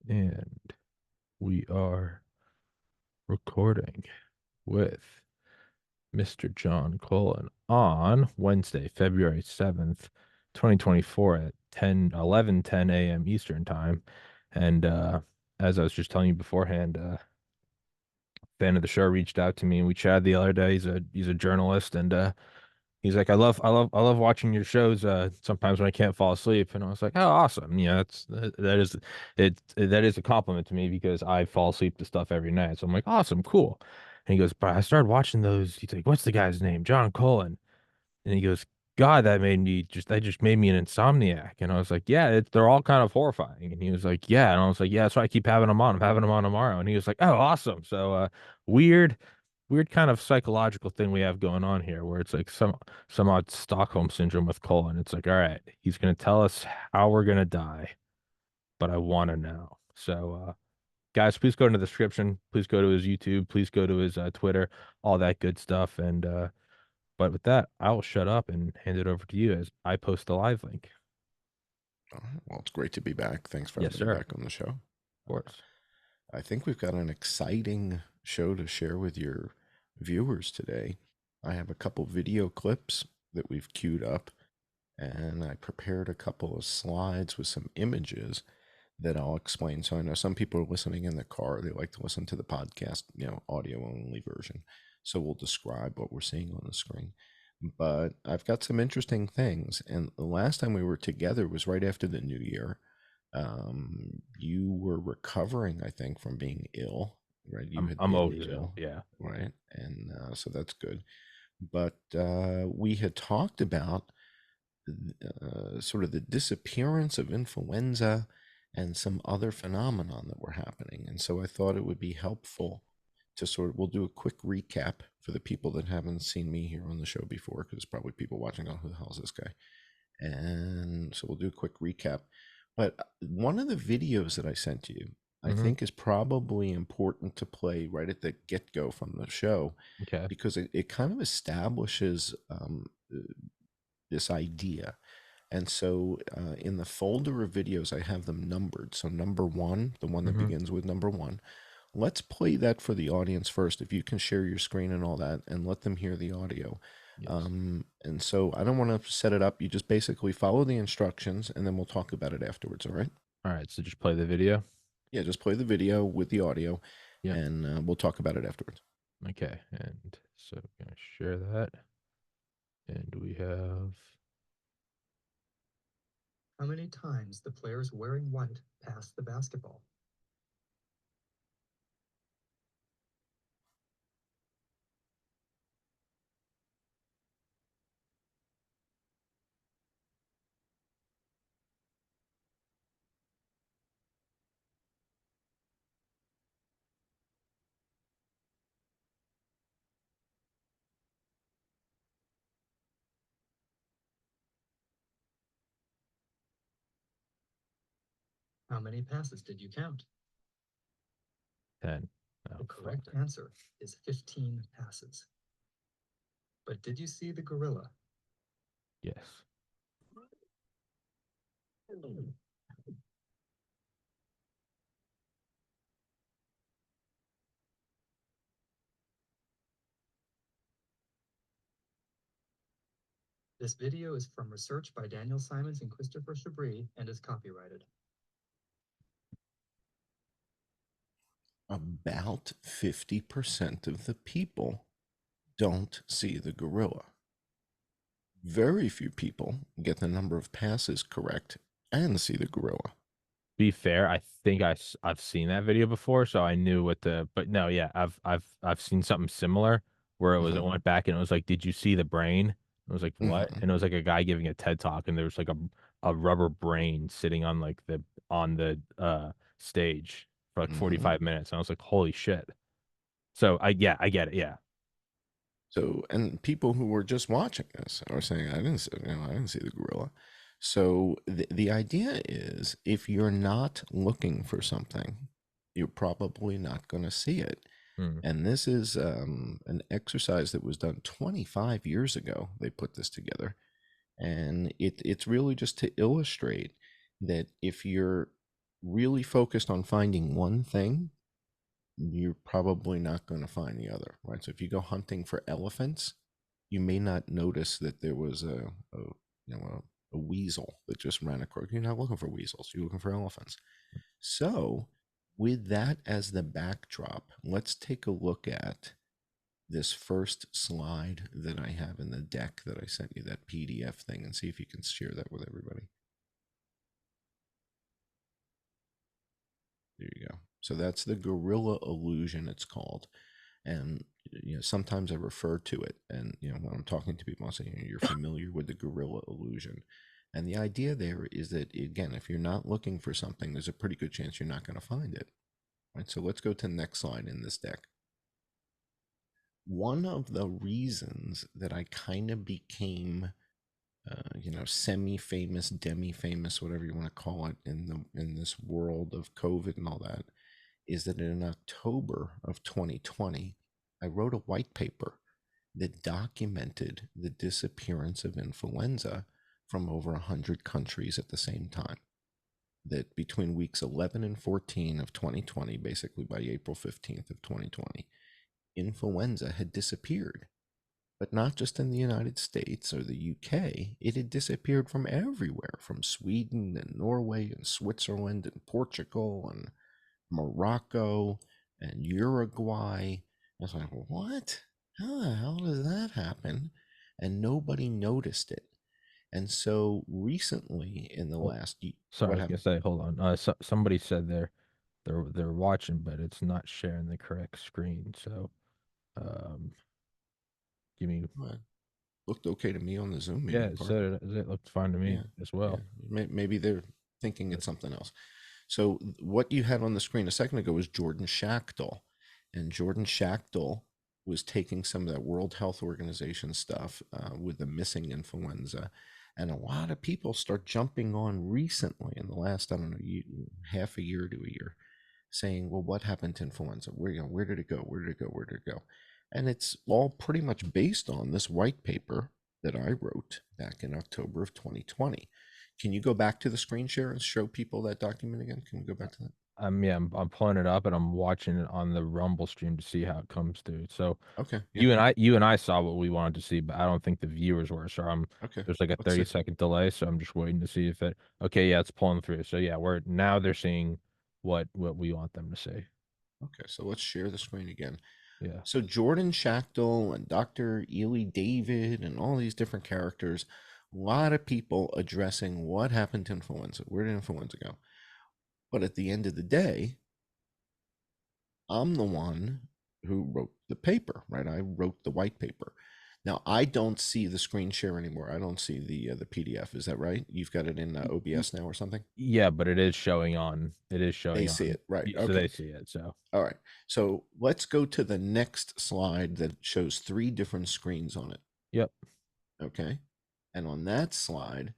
And we are recording with Mr. John Cullen on Wednesday, February 7th, 2024 at 10 a.m. Eastern time. And as I was just telling you beforehand, fan of the show reached out to me and we chatted the other day. He's a journalist and he's like, I love watching your shows sometimes when I can't fall asleep. And I was like, oh, awesome. Yeah, that is a compliment to me because I fall asleep to stuff every night. So I'm like, awesome, cool. And he goes, but I started watching those. He's like, what's the guy's name? John Cullen. And he goes, God, that just made me an insomniac. And I was like, yeah, they're all kind of horrifying. And he was like, yeah. And I was like, yeah, that's why I keep having them on. I'm having them on tomorrow. And he was like, oh, awesome. So weird, weird kind of psychological thing we have going on here where it's like some odd Stockholm syndrome with Cole. And it's like, all right, he's gonna tell us how we're gonna die, but I want to know. So guys, please go into the description. Please go to his YouTube. Please go to his Twitter, all that good stuff. And but with that, I will shut up and hand it over to you as I post the live link. All right. Well, it's great to be back. Thanks for Yes, having me sir. back on the show. Of course. I think we've got an exciting show to share with your viewers today. I have a couple video clips that we've queued up, and I prepared a couple of slides with some images that I'll explain. So I know some people are listening in the car. They like to listen to the podcast, audio only version. So we'll describe what we're seeing on the screen. But I've got some interesting things. And the last time we were together was right after the new year. You were recovering, I think, from being ill, right? You had I'm been always ill. ill, Yeah. right? And so that's good. But we had talked about sort of the disappearance of influenza and some other phenomenon that were happening. And so I thought it would be helpful to we'll do a quick recap for the people that haven't seen me here on the show before, because there's probably people watching, oh, who the hell is this guy? And so we'll do a quick recap. But one of the videos that I sent to you, I Mm-hmm. think is probably important to play right at the get go from the show, Okay. because it kind of establishes this idea. And so in the folder of videos, I have them numbered. So number one, the one that Mm-hmm. begins with number one, let's play that for the audience first. If you can share your screen and all that and let them hear the audio. Yes. And so I don't want to set it up. You just basically follow the instructions and then we'll talk about it afterwards. All right. All right. So just play the video. Yeah, just play the video with the audio Yeah. and we'll talk about it afterwards. Okay. And so I'm gonna share that. And we have How many times the players wearing white pass the basketball? How many passes did you count? 10. The Oh, correct fuck. answer is 15 passes. But did you see the gorilla? Yes. This video is from research by Daniel Simons and Christopher Chabris and is copyrighted. About 50% of the people don't see the gorilla. Very few people get the number of passes correct and see the gorilla. Be fair, I think I've seen that video before, so I knew what the. But no, yeah, I've seen something similar where it Mhm, went back and it was like, did you see the brain? I was like, what? mhm, And it was like a guy giving a TED talk, and there was like a rubber brain sitting on like the stage for like mhm. 45 minutes. And I was like, holy shit. So I get it. Yeah. So, and people who were just watching this are saying, I didn't see the gorilla. So the idea is if you're not looking for something, you're probably not going to see it. Hmm. And this is an exercise that was done 25 years ago. They put this together. And it's really just to illustrate that if you're really focused on finding one thing, you're probably not going to find the other, right? So if you go hunting for elephants, you may not notice that there was a weasel that just ran across. You're not looking for weasels, you're looking for elephants. So with that as the backdrop, let's take a look at this first slide that I have in the deck that I sent you, that PDF thing, and see if you can share that with everybody. There you go. So that's the gorilla illusion, it's called. And sometimes I refer to it, and when I'm talking to people, I say, you're familiar with the gorilla illusion. And the idea there is that, again, if you're not looking for something, there's a pretty good chance you're not going to find it. Right? So let's go to the next slide in this deck. One of the reasons that I kind of became semi-famous, demi-famous, whatever you want to call it, in this world of COVID and all that, is that in October of 2020, I wrote a white paper that documented the disappearance of influenza from over 100 countries at the same time. That between weeks 11 and 14 of 2020, basically by April 15th of 2020, influenza had disappeared. But not just in the United States or the UK, it had disappeared from everywhere, from Sweden and Norway and Switzerland and Portugal and Morocco and Uruguay. I was like, what? How the hell does that happen? And nobody noticed it. And so recently, in the Oh, last, sorry, I what was gonna happened? say, hold on. Somebody said they're watching, but it's not sharing the correct screen. So, um, give me. What? Looked okay to me on the Zoom Yeah, meeting it part. said it looked fine to me Yeah, as yeah. well. Maybe they're thinking But it's something else. So what you had on the screen a second ago was Jordan Schachtel, and Jordan Schachtel was taking some of that World Health Organization stuff with the missing influenza, and a lot of people start jumping on recently in the last, I don't know, half a year to a year, saying, well, what happened to influenza? Where did it go? Where did it go? Where did it go? And it's all pretty much based on this white paper that I wrote back in October of 2020. Can you go back to the screen share and show people that document again? Can we go back to that? I'm pulling it up and I'm watching it on the Rumble stream to see how it comes through. So Okay, yeah, you and I saw what we wanted to see, but I don't think the viewers were. So okay. there's like a Let's see. 30-second delay, so I'm just waiting to see if it. Okay, yeah, it's pulling through. So yeah, we're now they're seeing what we want them to see. Okay, so let's share the screen again. Yeah. So Jordan Schachtel and Dr. Ely David and all these different characters, a lot of people addressing what happened to influenza. Where did influenza go? But at the end of the day, I'm the one who wrote the paper, right? I wrote the white paper. Now I don't see the screen share anymore. I don't see the PDF. Is that right? You've got it in OBS now or something? Yeah, but it is showing on. It is They showing see on. it, right? So Okay. they see it. So All right. So let's go to the next slide that shows 3 different screens on it. yep. Okay. And on that slide,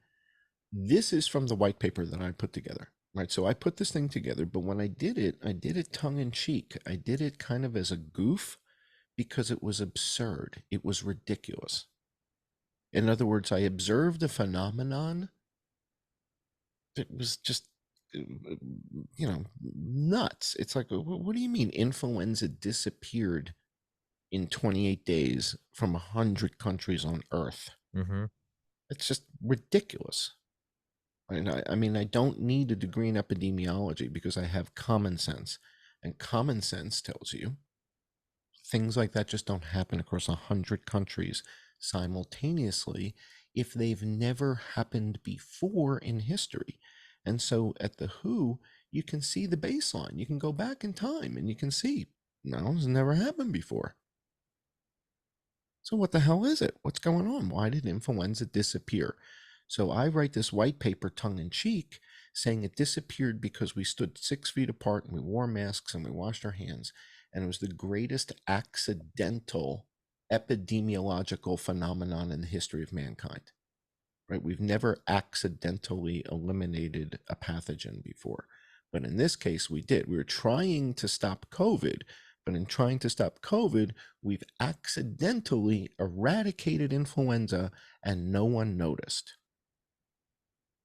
this is from the white paper that I put together. Right. So I put this thing together, but when I did it tongue in cheek. I did it kind of as a goof because it was absurd. It was ridiculous. In other words, I observed a phenomenon that was just, nuts. It's like, what do you mean influenza disappeared in 28 days from 100 countries on Earth? Mm-hmm. It's just ridiculous. I mean, I don't need a degree in epidemiology because I have common sense. And common sense tells you things like that just don't happen across 100 countries simultaneously if they've never happened before in history. And so at the WHO, you can see the baseline. You can go back in time and you can see, no, it's never happened before. So what the hell is it? What's going on? Why did influenza disappear? So I write this white paper tongue in cheek saying it disappeared because we stood 6 feet apart and we wore masks and we washed our hands. And it was the greatest accidental epidemiological phenomenon in the history of mankind. Right? We've never accidentally eliminated a pathogen before. But in this case, we did. We were trying to stop COVID, but in trying to stop COVID, we've accidentally eradicated influenza and no one noticed.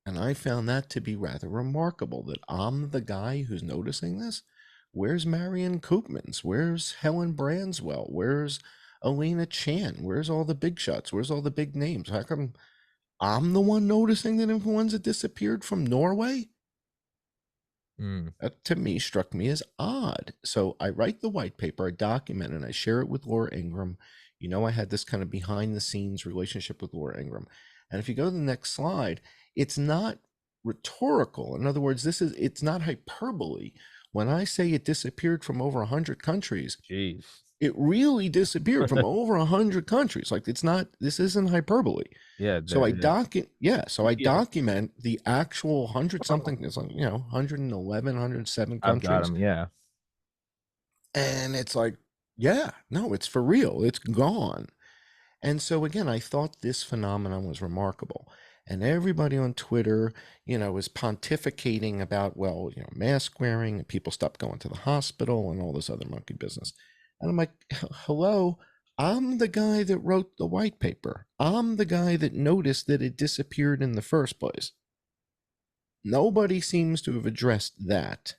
And I found that to be rather remarkable that I'm the guy who's noticing this. Where's Marion Koopmans? Where's Helen Branswell? Where's Elena Chan? Where's all the big shots? Where's all the big names? How come I'm the one noticing that influenza disappeared from Norway? Mm. That to me struck me as odd. So I write the white paper, I document it, and I share it with Laura Ingraham. You know, I had this kind of behind the scenes relationship with Laura Ingraham. And if you go to the next slide, it's not rhetorical. In other words, it's not hyperbole. When I say it disappeared from over 100 countries, Jeez. it really disappeared from over 100 countries. Like, it's not, this isn't hyperbole. Yeah, So I yeah. document the actual 100 something, it's like, 111, 107 I've got countries. them. Yeah. And it's like, yeah, no, it's for real. It's gone. And so again, I thought this phenomenon was remarkable. And everybody on Twitter, is pontificating about, well, mask wearing, and people stopped going to the hospital and all this other monkey business. And I'm like, hello, I'm the guy that wrote the white paper. I'm the guy that noticed that it disappeared in the first place. Nobody seems to have addressed that,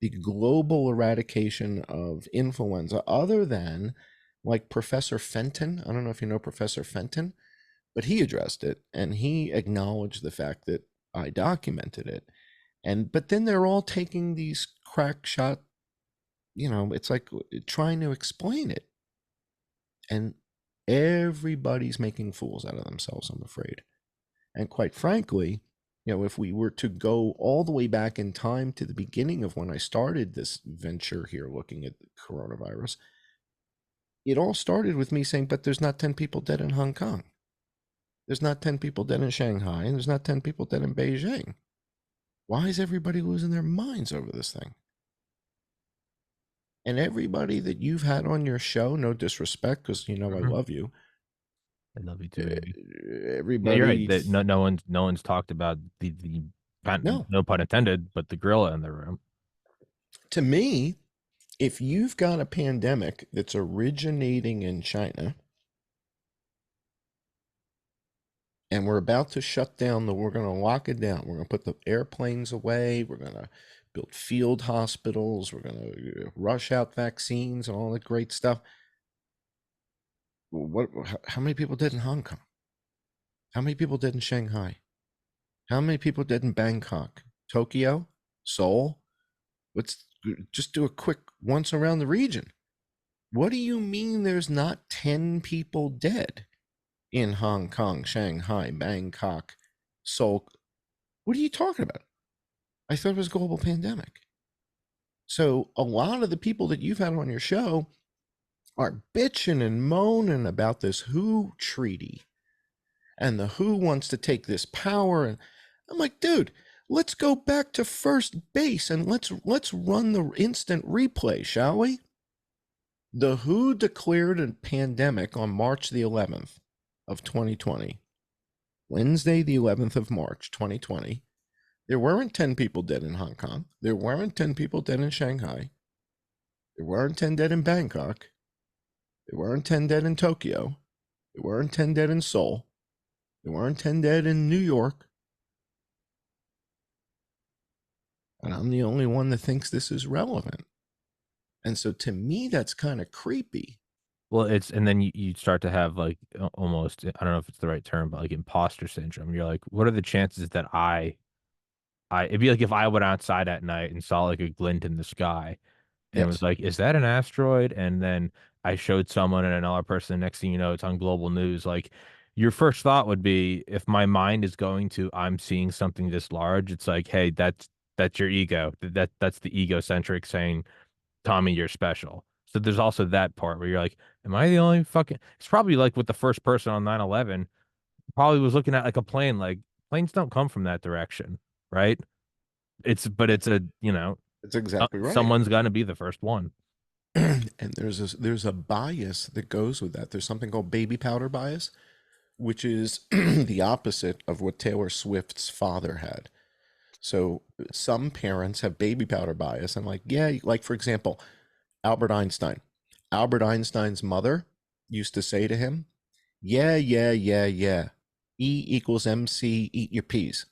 the global eradication of influenza, other than like Professor Fenton. I don't know if you know Professor Fenton, but he addressed it and he acknowledged the fact that I documented it. But then they're all taking these crack shot, it's like trying to explain it. And everybody's making fools out of themselves, I'm afraid. And quite frankly, if we were to go all the way back in time to the beginning of when I started this venture here looking at the coronavirus, it all started with me saying, but there's not 10 people dead in Hong Kong. There's not 10 people dead in Shanghai, and there's not 10 people dead in Beijing. Why is everybody losing their minds over this thing? And everybody that you've had on your show, no disrespect, because I love you. I love you too, baby. Yeah, you're right. Everybody, That no one's talked about the no. no pun intended, but the gorilla in the room. To me, if you've got a pandemic that's originating in China, and we're about to shut down we're going to lock it down. We're going to put the airplanes away. We're going to build field hospitals. We're going to rush out vaccines and all that great stuff. How many people dead in Hong Kong? How many people dead in Shanghai? How many people dead in Bangkok, Tokyo, Seoul? Let's just do a quick once around the region. What do you mean there's not 10 people dead in Hong Kong, Shanghai, Bangkok, Seoul? What are you talking about? I thought it was a global pandemic. So a lot of the people that you've had on your show are bitching and moaning about this WHO treaty, and the WHO wants to take this power. And I'm like, dude, let's go back to first base and let's run the instant replay, shall we? The WHO declared a pandemic on March the 11th of 2020. Wednesday, the 11th of March, 2020. There weren't 10 people dead in Hong Kong. There weren't 10 people dead in Shanghai. There weren't 10 dead in Bangkok. There weren't 10 dead in Tokyo. There weren't 10 dead in Seoul. There weren't 10 dead in New York. And I'm the only one that thinks this is relevant. And so to me, that's kind of creepy. Well, and then you start to have like almost, I don't know if it's the right term, but like imposter syndrome. You're like, what are the chances that it'd be like if I went outside at night and saw like a glint in the sky and was Yes. like, is that an asteroid? And then I showed someone and another person, next thing you know, it's on global news. Like, your first thought would be, if my mind is going to, I'm seeing something this large, it's like, hey, that's your ego. That's the egocentric saying, Tommy, you're special. So there's also that part where you're like, am I the only fucking, it's probably like with the first person on 9/11, probably was looking at like a plane, like planes don't come from that direction, right? But it's a, That's exactly right. someone's gonna be the first one. And there's a bias that goes with that. There's something called baby powder bias, which is the opposite of what Taylor Swift's father had. So some parents have baby powder bias. I'm like, yeah, like for example, Albert Einstein. Albert Einstein's mother used to say to him, yeah, yeah, yeah, yeah. E equals MC, eat your peas.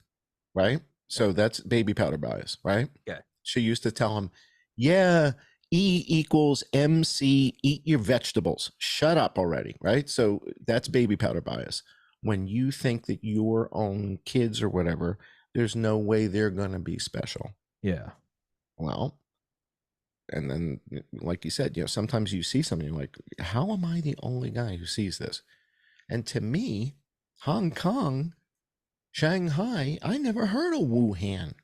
right? So that's baby powder bias, right? Okay. She used to tell him, yeah, E equals MC, eat your vegetables. Shut up already, right? So that's baby powder bias. When you think that your own kids or whatever, there's no way they're going to be special. Yeah. Well, and then, like you said, sometimes you see something, you're like, how am I the only guy who sees this? And to me, Hong Kong, Shanghai, I never heard of Wuhan.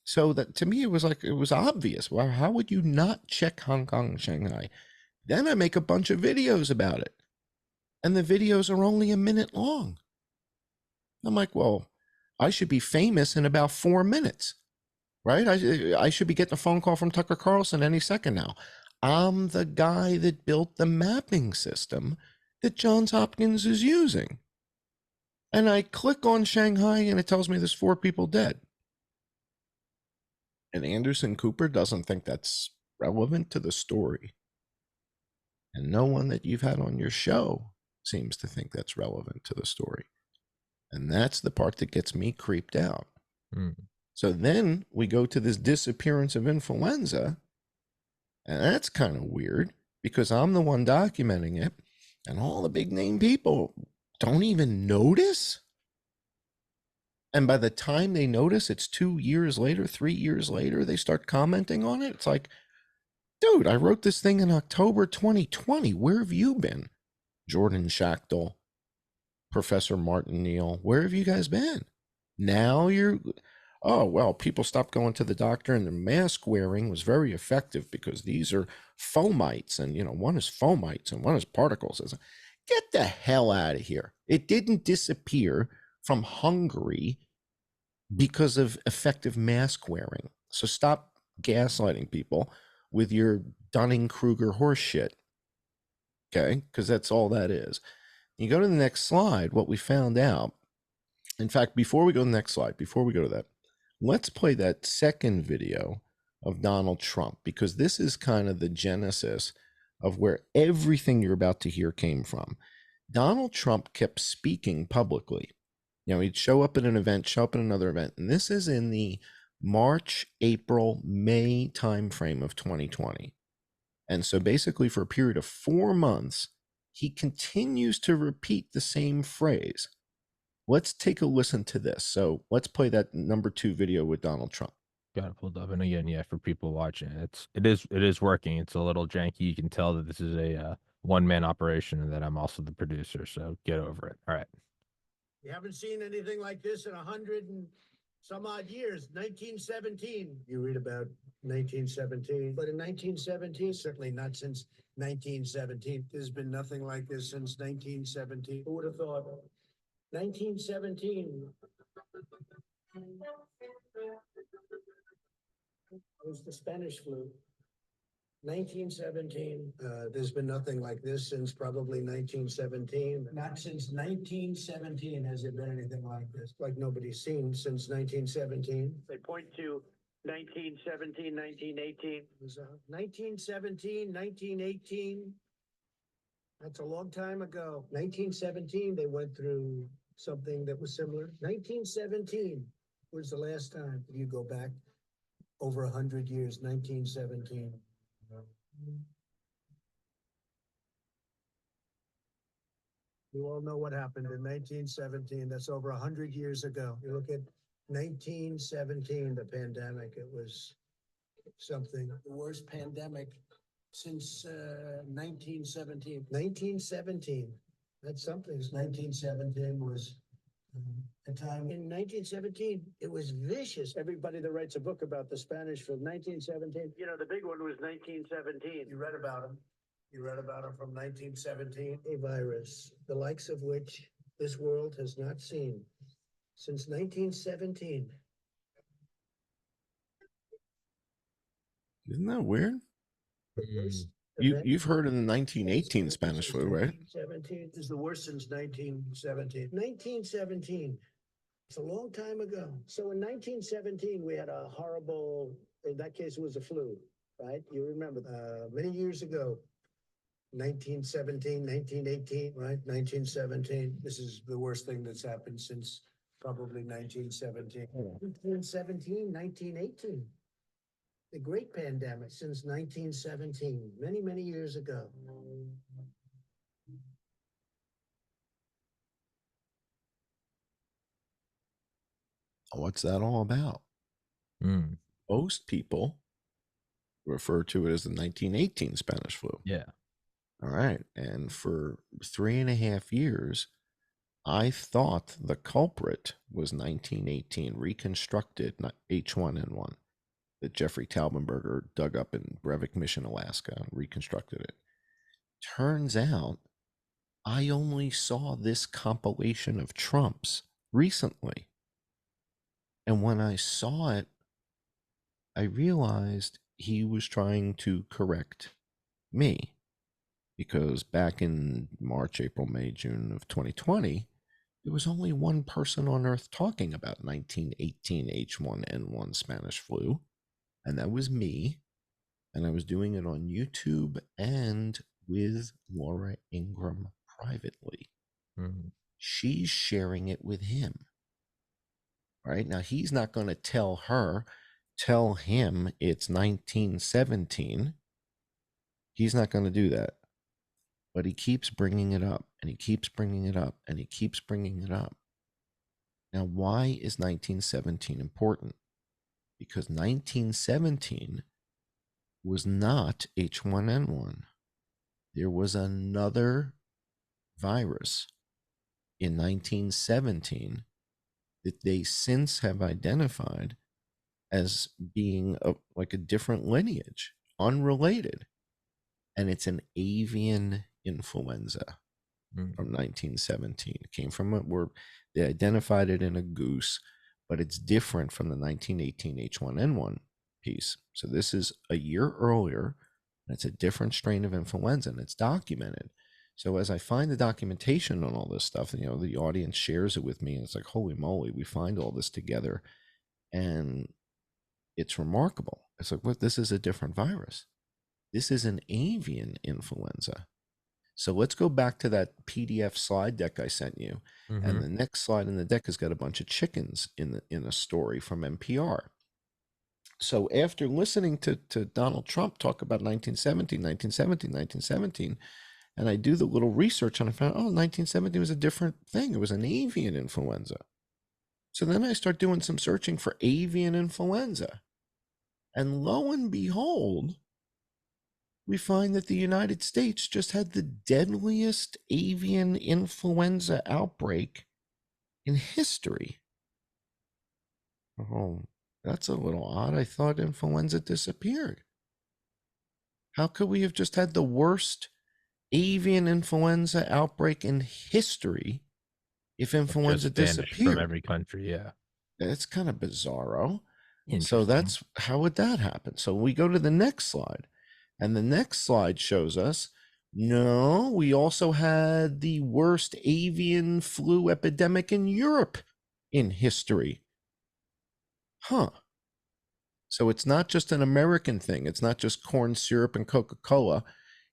So that to me, it was like, it was obvious. Well, how would you not check Hong Kong and Shanghai? Then I make a bunch of videos about it. And the videos are only a minute long. I'm like, well, I should be famous in about 4 minutes, right? I should be getting a phone call from Tucker Carlson any second now. I'm the guy that built the mapping system that Johns Hopkins is using. And I click on Shanghai and it tells me there's 4 people dead. And Anderson Cooper doesn't think that's relevant to the story. And no one that you've had on your show seems to think that's relevant to the story. And that's the part that gets me creeped out. Mm. So then we go to this disappearance of influenza. And that's kind of weird because I'm the one documenting it. And all the big name people don't even notice. And by the time they notice, it's 2 years later, 3 years later, they start commenting on it. It's like, dude, I wrote this thing in October 2020. Where have you been? Jordan Schachtel, Professor Martin Neal, where have you guys been? Now you're, oh, well, people stopped going to the doctor and the mask wearing was very effective because these are fomites. And, one is fomites and one is particles. Get the hell out of here. It didn't disappear from Hungary because of effective mask wearing. So stop gaslighting people with your Dunning-Kruger horse shit. Okay? Because that's all that is. You go to the next slide, what we found out. In fact, before we go to the next slide, before we go to that, let's play that second video of Donald Trump, because this is kind of the genesis of where everything you're about to hear came from. Donald Trump kept speaking publicly. He'd show up at an event, show up at another event. And this is in the March, April, May timeframe of 2020. And so basically for a period of 4 months, he continues to repeat the same phrase. Let's take a listen to this. So let's play that number 2 video with Donald Trump. Got it pulled up. And again, yeah, for people watching, it is working. It's a little janky. You can tell that this is a one-man operation and that I'm also the producer. So get over it. All right. You haven't seen anything like this in 100 and some odd years. 1917. You read about 1917, but in 1917, certainly not since 1917. There's been nothing like this since 1917. Who would have thought? 1917. It was the Spanish flu. 1917. There's been nothing like this since probably 1917. Not since 1917 has there been anything like this. Like nobody's seen since 1917. They point to 1917, 1918. It was 1917, 1918. That's a long time ago. 1917, they went through something that was similar. 1917 was the last time. If you go back over 100 years, 1917. You all know what happened in 1917. That's over 100 years ago. You look at 1917, the pandemic. It was something. The worst pandemic since 1917. 1917. That's something. 1917 was a time. In 1917, it was vicious. Everybody that writes a book about the Spanish flu, 1917. The big one was 1917. You read about them. You read about them from 1917. A virus, the likes of which this world has not seen since 1917. Isn't that weird? The worst You've heard of the 1918 Spanish flu, right? 1917 is the worst since 1917. 1917. It's a long time ago. So in 1917, we had a horrible, in that case, it was a flu, right? You remember many years ago, 1917, 1918, right? 1917. This is the worst thing that's happened since probably 1917. 1917, 1918. The great pandemic since 1917, many, many years ago. What's that all about? Mm, Most people refer to it as the 1918 Spanish flu. yeah. All right. And for 3.5 years, I thought the culprit was 1918 reconstructed H1N1 that Jeffrey Taubenberger dug up in Breivik Mission, Alaska, and reconstructed it. Turns out I only saw this compilation of Trump's recently. And when I saw it, I realized he was trying to correct me, because back in March, April, May, June of 2020, there was only one person on earth talking about 1918 H1N1 Spanish flu, and that was me. And I was doing it on YouTube and with Laura Ingraham privately. Mm, She's sharing it with him. Right now, he's not going to tell him it's 1917. He's not going to do that. But he keeps bringing it up, and he keeps bringing it up, and he keeps bringing it up. Now, why is 1917 important? Because 1917 was not H1N1. There was another virus in 1917 that they since have identified as being like a different lineage, unrelated. And it's an avian influenza from 1917. It came from they identified it in a goose, but it's different from the 1918 H1N1 piece. So this is a year earlier, and it's a different strain of influenza, and it's documented. So as I find the documentation on all this stuff, the audience shares it with me, and it's like, holy moly, we find all this together, and it's remarkable. It's like, what? This is a different virus. This is an avian influenza. So let's go back to that PDF slide deck I sent you. mm-hmm. And the next slide in the deck has got a bunch of chickens in a story from NPR. So after listening to Donald Trump talk about 1917, and I do the little research, and I found, 1917 was a different thing. It was an avian influenza. So then I start doing some searching for avian influenza. And lo and behold, we find that the United States just had the deadliest avian influenza outbreak in history. Oh, that's a little odd. I thought influenza disappeared. How could we have just had the worst avian influenza outbreak in history if influenza Just vanished disappeared? from every country, yeah. It's kind of bizarro. So Interesting. how would that happen? So we go to the next slide, and the next slide shows us, no, we also had the worst avian flu epidemic in Europe in history. Huh. So it's not just an American thing. It's not just corn syrup and Coca-Cola.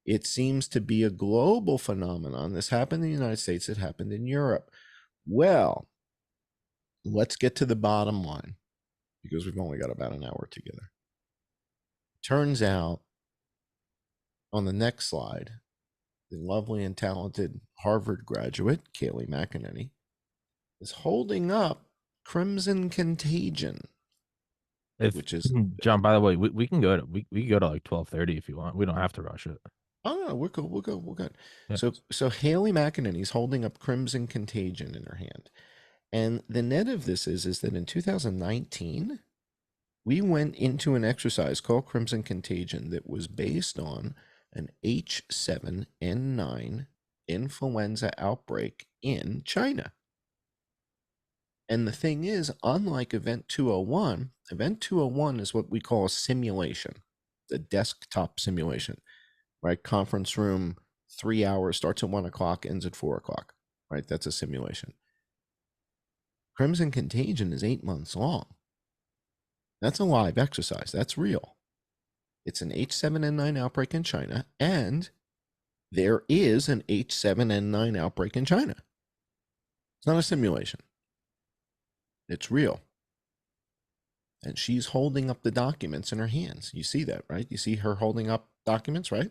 It seems to be a global phenomenon. This happened in the United States. It happened in Europe. Well, let's get to the bottom line, because we've only got about an hour together. Turns out, on the next slide, the lovely and talented Harvard graduate, Kayleigh McEnany, is holding up Crimson Contagion, which is... John, by the way, we can go to we can go to like 12:30 if you want. We don't have to rush it. Oh, no, we're good. We're good. Yeah. So Haley McEnany is holding up Crimson Contagion in her hand. And the net of this is that in 2019, we went into an exercise called Crimson Contagion that was based on an H7N9 influenza outbreak in China. And the thing is, unlike Event 201 is what we call a simulation, the desktop simulation, right? Conference room, 3 hours, starts at 1 o'clock, ends at 4 o'clock, right? That's a simulation. Crimson Contagion is 8 months long. That's a live exercise. That's real. It's an H7N9 outbreak in China, and there is an H7N9 outbreak in China. It's not a simulation. It's real. And she's holding up the documents in her hands. You see that, right? You see her holding up documents, right?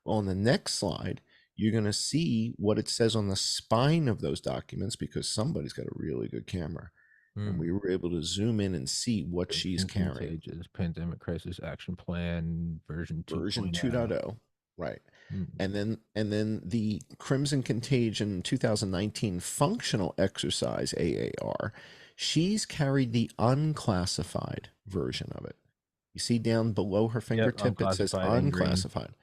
Well, on the next slide, you're going to see what it says on the spine of those documents because somebody's got a really good camera. And we were able to zoom in and see what she's carrying. Contagious Pandemic Crisis Action Plan version 2.0. Version 2.0. Right. Mm. And then the Crimson Contagion 2019 functional exercise AAR, she's carried the unclassified version of it. You see down below her fingertip, it says unclassified and green. unclassified.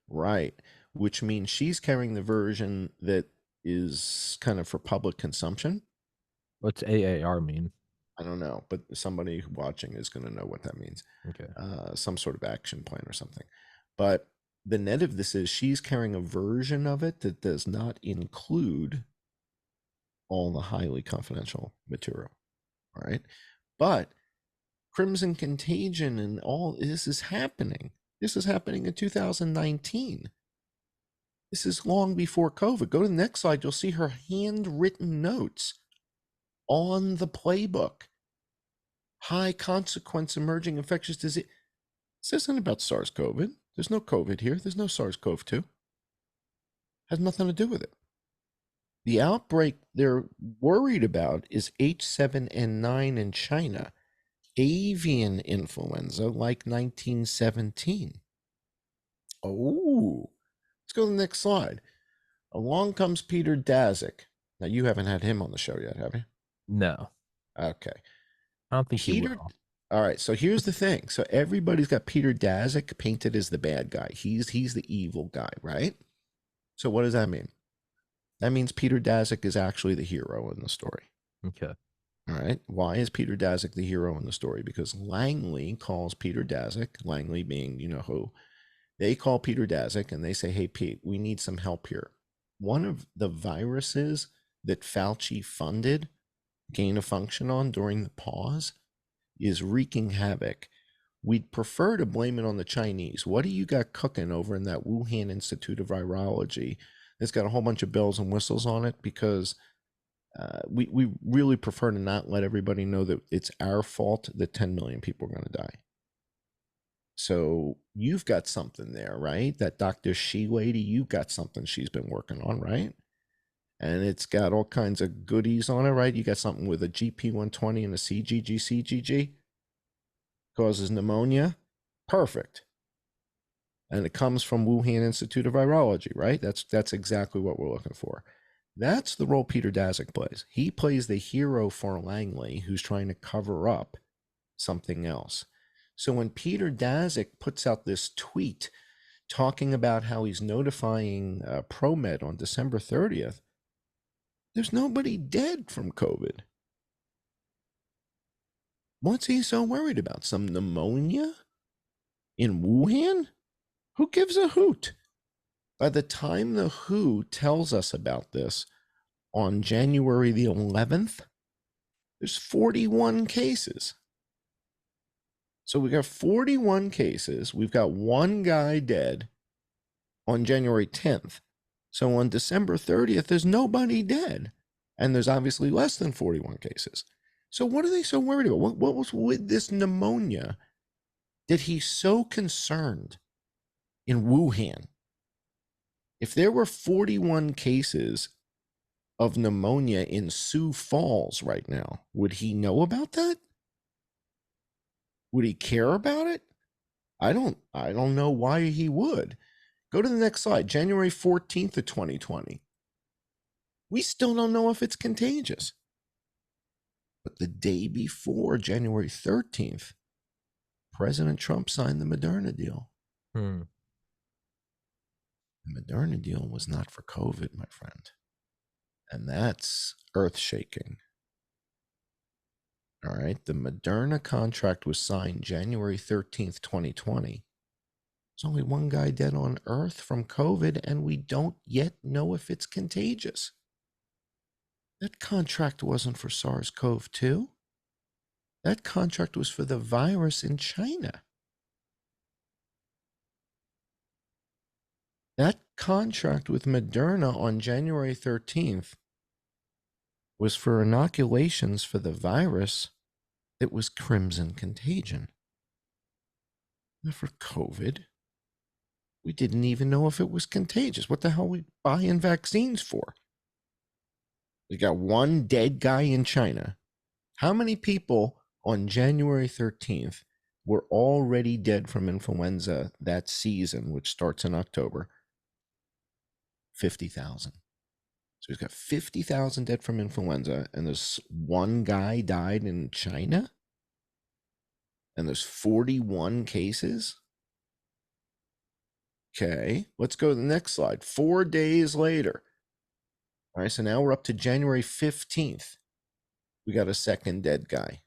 Right. Which means she's carrying the version that is kind of for public consumption. What's AAR mean? I don't know, but somebody watching is going to know what that means. Okay. Some sort of action plan or something. But the net of this is she's carrying a version of it that does not include all the highly confidential material. All right. But Crimson Contagion and all this is happening. This is happening in 2019. This is long before COVID. Go to the next slide. You'll see her handwritten notes on the playbook. High consequence emerging infectious disease. This isn't about SARS-CoV. There's no COVID here. There's no SARS-CoV-2. Has nothing to do with it. The outbreak they're worried about is H7N9 in China, avian influenza like 1917. Oh, let's go to the next slide. Along comes Peter Daszak. Now, you haven't had him on the show yet, have you? No, Okay. I don't think he Peter. will. All right, so here's the thing. So everybody's got Peter Daszak painted as the bad guy. He's the evil guy, right? So what does that mean? That means Peter Daszak is actually the hero in the story. Okay. All right. Why is Peter Daszak the hero in the story? Because Langley calls Peter Daszak, Langley being you know who, they call Peter Daszak and they say, hey, Pete, we need some help here. One of the viruses that Fauci funded gain of function on during the pause is wreaking havoc. We'd prefer to blame it on the Chinese. What do you got cooking over in that Wuhan Institute of Virology? It's got a whole bunch of bells and whistles on it because we really prefer to not let everybody know that it's our fault that 10 million people are going to die. So you've got something there, right? That Dr. Shi lady, you've got something she's been working on, right? And it's got all kinds of goodies on it, right? You got something with a GP120 and a CGG. Causes pneumonia. Perfect. And it comes from Wuhan Institute of Virology, right? That's exactly what we're looking for. That's the role Peter Daszak plays. He plays the hero for Langley who's trying to cover up something else. So when Peter Daszak puts out this tweet talking about how he's notifying ProMed on December 30th, there's nobody dead from COVID. What's he so worried about? Some pneumonia in Wuhan? Who gives a hoot? By the time the WHO tells us about this on January the 11th, there's 41 cases. So we got 41 cases. We've got one guy dead on January 10th. So on December 30th, there's nobody dead. And there's obviously less than 41 cases. So what are they so worried about? What was with this pneumonia that he's so concerned in Wuhan? If there were 41 cases of pneumonia in Sioux Falls right now, would he know about that? Would he care about it? I don't know why he would. Go to the next slide, January 14th of 2020. We still don't know if it's contagious. But the day before, January 13th, President Trump signed the Moderna deal. The Moderna deal was not for COVID, my friend. And that's earth-shaking. All right, the Moderna contract was signed January 13th, 2020. There's only one guy dead on Earth from COVID, and we don't yet know if it's contagious. That contract wasn't for SARS-CoV-2. That contract was for the virus in China. That contract with Moderna on January 13th was for inoculations for the virus that was crimson contagion. Not for COVID. We didn't even know if it was contagious. What the hell are we buying vaccines for? We got one dead guy in China. How many people on January 13th were already dead from influenza that season, which starts in October? 50,000. So we've got 50,000 dead from influenza, and there's one guy died in China, and there's 41 cases. Okay, let's go to the next slide. 4 days later. All right, so now we're up to January 15th. We got a second dead guy.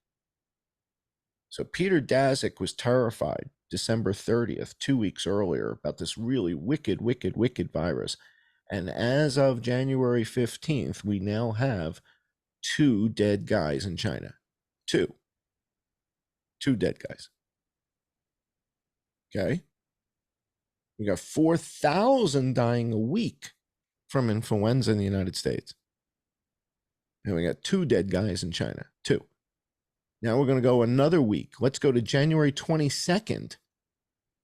So Peter Daszak was terrified December 30th, 2 weeks earlier, about this really wicked, wicked, wicked virus. And as of January 15th, we now have 2 dead guys in China. 2 dead guys. Okay. We got 4,000 dying a week from influenza in the United States. And we got 2 dead guys in China. 2. Now we're going to go another week. Let's go to January 22nd.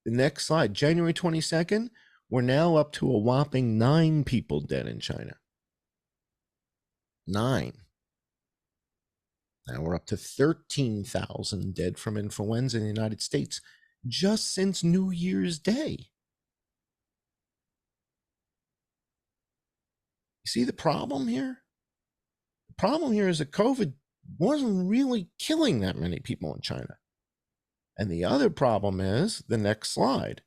The next slide, January 22nd, we're now up to a whopping 9 people dead in China. 9. Now we're up to 13,000 dead from influenza in the United States just since New Year's Day. You see the problem here? The problem here is that COVID wasn't really killing that many people in China. And the other problem is the next slide.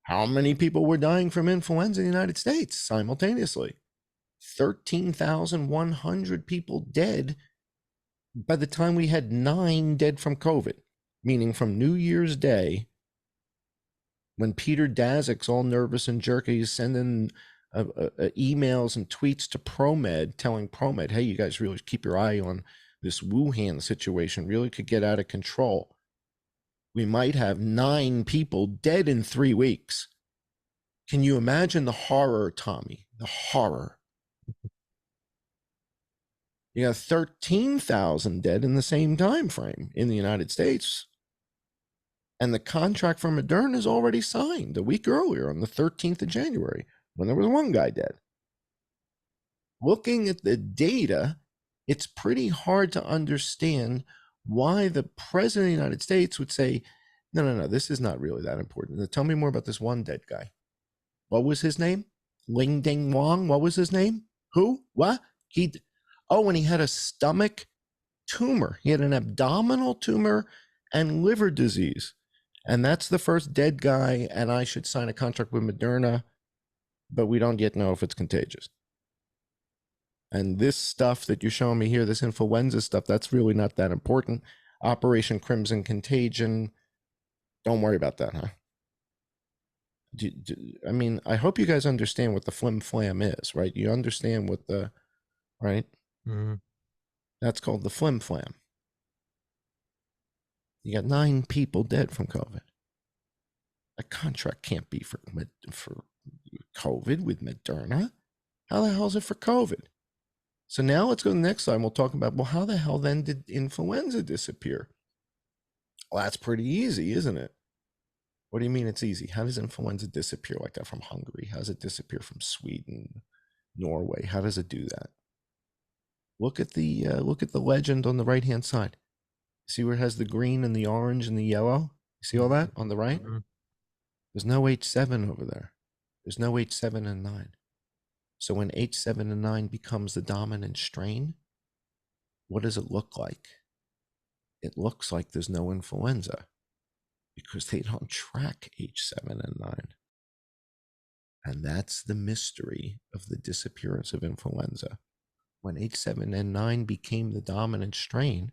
How many people were dying from influenza in the United States simultaneously? 13,100 people dead by the time we had 9 dead from COVID, meaning from New Year's Day, when Peter Daszak's all nervous and jerky, he's sending emails and tweets to ProMed, telling ProMed, hey, you guys really keep your eye on this Wuhan situation, really could get out of control. We might have 9 people dead in 3 weeks. Can you imagine the horror, Tommy? The horror. You got 13,000 dead in the same time frame in the United States. And the contract for Moderna is already signed a week earlier on the 13th of January when there was 1 guy dead. Looking at the data, it's pretty hard to understand why the president of the United States would say, no, this is not really that important. Tell me more about this one dead guy. What was his name? Ling Ding Wong. What was his name? Who? What? And he had a stomach tumor. He had an abdominal tumor and liver disease. And that's the first dead guy. And I should sign a contract with Moderna, but we don't yet know if it's contagious. And this stuff that you're showing me here, this influenza stuff, that's really not that important. Operation Crimson Contagion, don't worry about that, huh? I mean, I hope you guys understand what the flim flam is, right? You understand what the, right? Mm-hmm. That's called the flim flam. You got 9 people dead from COVID. A contract can't be for COVID with Moderna. How the hell is it for COVID? So now let's go to the next slide. And we'll talk about, well, how the hell then did influenza disappear? Well, that's pretty easy, isn't it? What do you mean it's easy? How does influenza disappear like that from Hungary? How does it disappear from Sweden, Norway? How does it do that? Look at the legend on the right-hand side. See where it has the green and the orange and the yellow? You see all that on the right? Mm-hmm. There's no H7 over there. There's no H7 and 9. So when H7 and 9 becomes the dominant strain, what does it look like? It looks like there's no influenza because they don't track H7 and 9. And that's the mystery of the disappearance of influenza. When H7 and 9 became the dominant strain,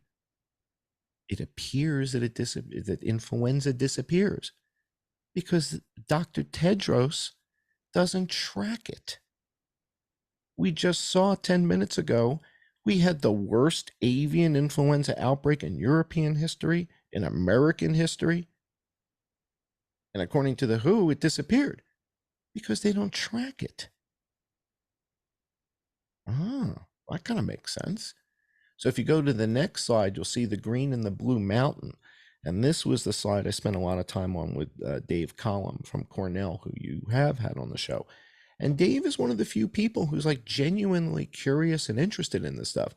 it appears that that influenza disappears because Dr. Tedros doesn't track it. We just saw 10 minutes ago, we had the worst avian influenza outbreak in European history, in American history. And according to the WHO, it disappeared because they don't track it. Oh, that kind of makes sense. So if you go to the next slide, you'll see the green and the blue mountain. And this was the slide I spent a lot of time on with Dave Cullen from Cornell, who you have had on the show. And Dave is one of the few people who's like genuinely curious and interested in this stuff.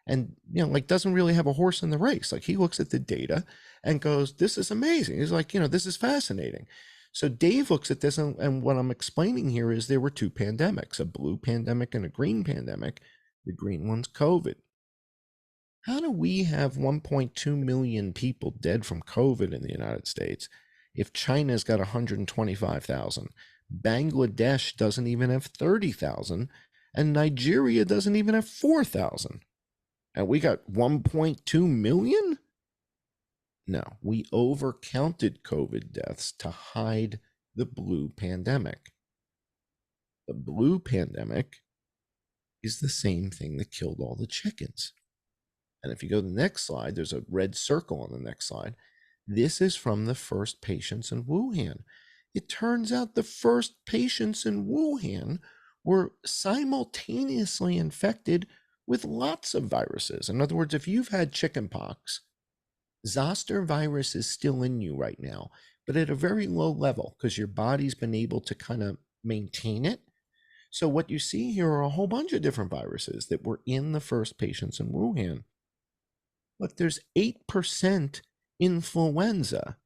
And, you know, like doesn't really have a horse in the race. Like he looks at the data and goes, this is amazing. He's like, you know, this is fascinating. So Dave looks at this, and what I'm explaining here is there were two pandemics, a blue pandemic and a green pandemic. The green one's COVID. How do we have 1.2 million people dead from COVID in the United States if China's got 125,000? Bangladesh doesn't even have 30,000, and Nigeria doesn't even have 4,000. And we got 1.2 million? No, we overcounted COVID deaths to hide the blue pandemic. The blue pandemic is the same thing that killed all the chickens. And if you go to the next slide, there's a red circle on the next slide. This is from the first patients in Wuhan. It turns out the first patients in Wuhan were simultaneously infected with lots of viruses. In other words, if you've had chickenpox, zoster virus is still in you right now, but at a very low level because your body's been able to kind of maintain it. So what you see here are a whole bunch of different viruses that were in the first patients in Wuhan. But there's 8% influenza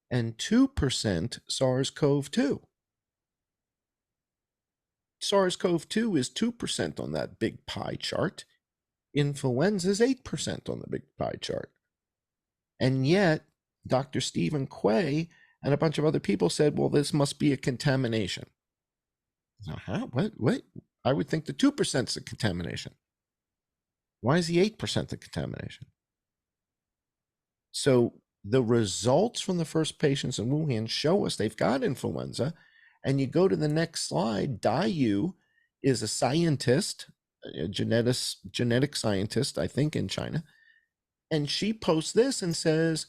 and 2% SARS-CoV-2. SARS-CoV-2 is 2% on that big pie chart. Influenza is 8% on the big pie chart. And yet, Dr. Stephen Quay and a bunch of other people said, well, this must be a contamination. What? I would think the 2% is a contamination. Why is the 8% the contamination? So the results from the first patients in Wuhan show us they've got influenza. And you go to the next slide, Dayu is a scientist, a genetic scientist, I think, in China. And she posts this and says,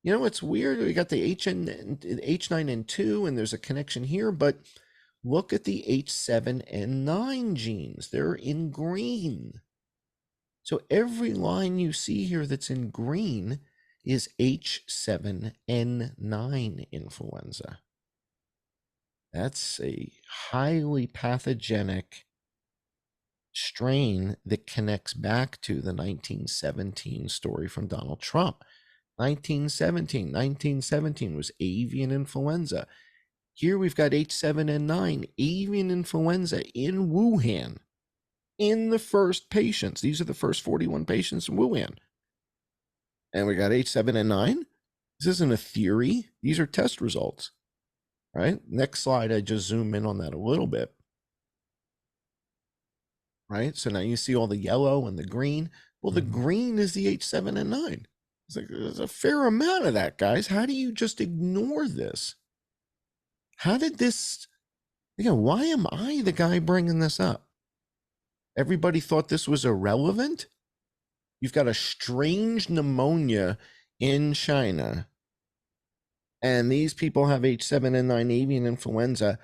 you know, it's weird. We got the H9N2, and there's a connection here, but look at the H7N9 genes. They're in green. So every line you see here that's in green is H7N9 influenza. That's a highly pathogenic strain that connects back to the 1917 story from Donald Trump. 1917 was avian influenza. Here we've got H7N9, avian influenza in Wuhan, in the first patients. These are the first 41 patients in Wuhan. And we got H7N9. This isn't a theory. These are test results, right? Next slide, I just zoom in on that a little bit. Right? So now you see all the yellow and the green. Well, the green is the H7N9. It's like, there's a fair amount of that, guys. How do you just ignore this? How did this, why am I the guy bringing this up? Everybody thought this was irrelevant. You've got a strange pneumonia in China, and these people have H7N9 avian influenza,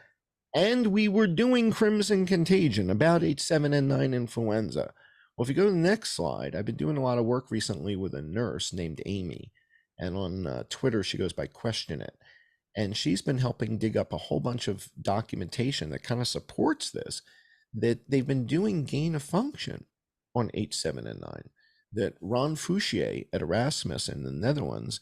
and we were doing Crimson Contagion about H7N9 influenza. Well, if you go to the next slide, I've been doing a lot of work recently with a nurse named Amy, and on Twitter, she goes by Question It. And she's been helping dig up a whole bunch of documentation that kind of supports this, that they've been doing gain of function on H7N9, that Ron Fouchier at Erasmus in the Netherlands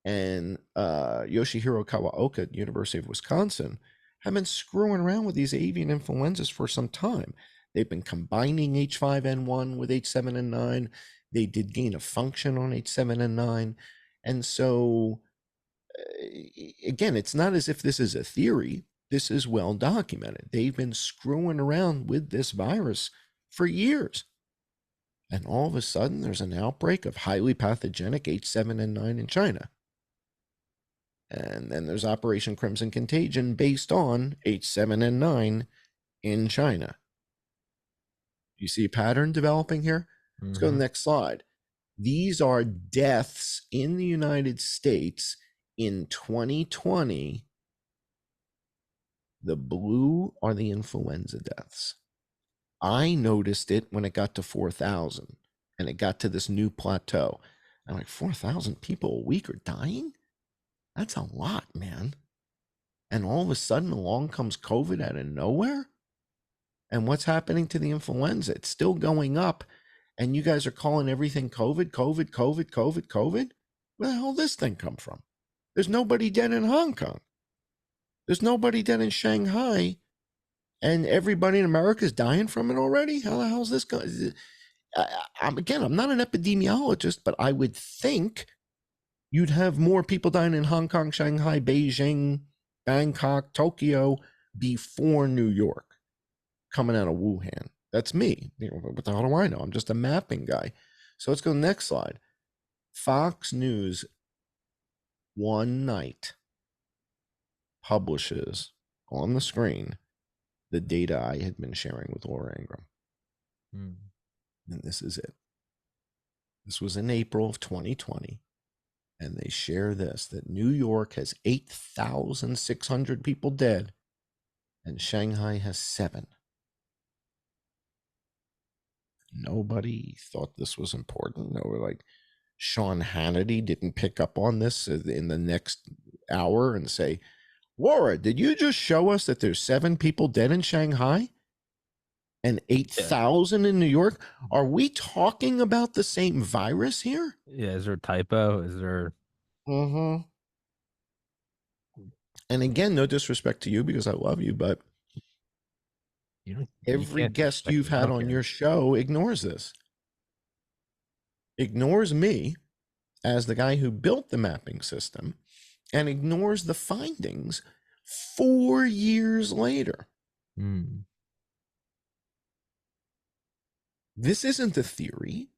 and Yoshihiro Kawaoka at the University of Wisconsin have been screwing around with these avian influenzas for some time. They've been combining H5N1 with H7N9. They did gain of function on H7N9. And so, again, it's not as if this is a theory. This is well documented. They've been screwing around with this virus for years. And all of a sudden, there's an outbreak of highly pathogenic H7N9 in China. And then there's Operation Crimson Contagion based on H7N9 in China. You see a pattern developing here? Let's go to the next slide. These are deaths in the United States in 2020. The blue are the influenza deaths. I noticed it when it got to 4,000. and it got to this new plateau. I'm like, 4,000 people a week are dying? That's a lot, man. And all of a sudden, along comes COVID out of nowhere. And what's happening to the influenza? It's still going up. And you guys are calling everything COVID, COVID, COVID, COVID, COVID? Where the hell did this thing come from? There's nobody dead in Hong Kong. There's nobody dead in Shanghai. And everybody in America is dying from it already? How the hell is this going? I'm not an epidemiologist, but I would think you'd have more people dying in Hong Kong, Shanghai, Beijing, Bangkok, Tokyo before New York coming out of Wuhan. That's me. What the hell do I know? I'm just a mapping guy. So let's go to the next slide. Fox News one night publishes on the screen the data I had been sharing with Laura Ingram. And this is it. This was in April of 2020. And they share this, that New York has 8,600 people dead and Shanghai has 7. Nobody thought this was important. No, like Sean Hannity didn't pick up on this in the next hour and say, Laura, did you just show us that there's 7 people dead in Shanghai and 8,000 in New York? Are we talking about the same virus here? Yeah, is there a typo? Is there? Mm-hmm. And again, no disrespect to you because I love you, but every guest you've had on your show ignores this. Ignores me as the guy who built the mapping system and ignores the findings 4 years later. This isn't a theory.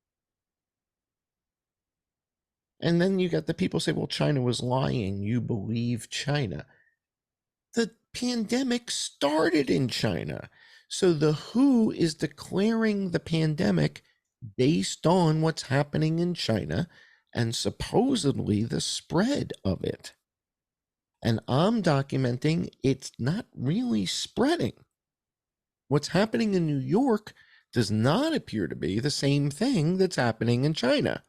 And then you got the people say, well, China was lying. You believe China. The pandemic started in China. So the WHO is declaring the pandemic based on what's happening in China and supposedly the spread of it. And I'm documenting it's not really spreading. What's happening in New York does not appear to be the same thing that's happening in China.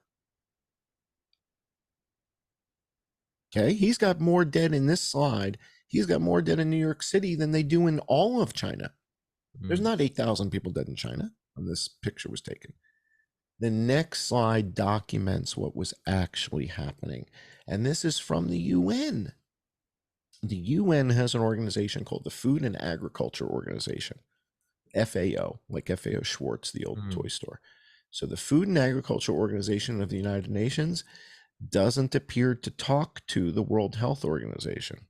Okay, he's got more dead in this slide. He's got more dead in New York City than they do in all of China. There's not 8,000 people dead in China when this picture was taken. The next slide documents what was actually happening. And this is from the UN. The UN has an organization called the Food and Agriculture Organization, FAO, like FAO Schwartz, the old toy store. So the Food and Agriculture Organization of the United Nations doesn't appear to talk to the World Health Organization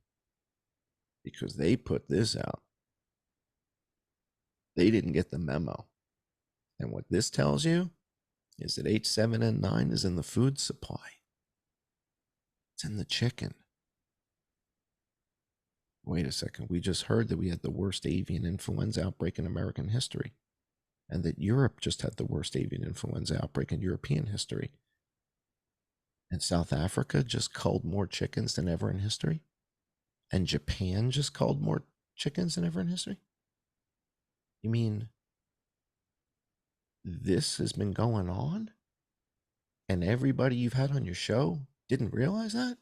because they put this out. They didn't get the memo. And what this tells you is that H7N9 is in the food supply. It's in the chicken. Wait a second. We just heard that we had the worst avian influenza outbreak in American history, and that Europe just had the worst avian influenza outbreak in European history. And South Africa just culled more chickens than ever in history. And Japan just culled more chickens than ever in history. You mean this has been going on? And everybody you've had on your show didn't realize that?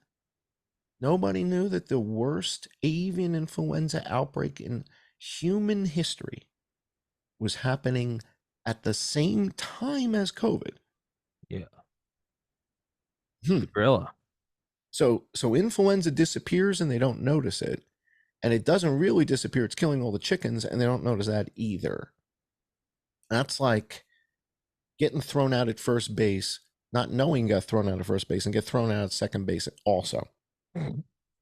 Nobody knew that the worst avian influenza outbreak in human history was happening at the same time as COVID. Yeah. The gorilla. So influenza disappears and they don't notice it. And it doesn't really disappear. It's killing all the chickens and they don't notice that either. That's like getting thrown out at first base, not knowing you got thrown out at first base, and get thrown out at second base also.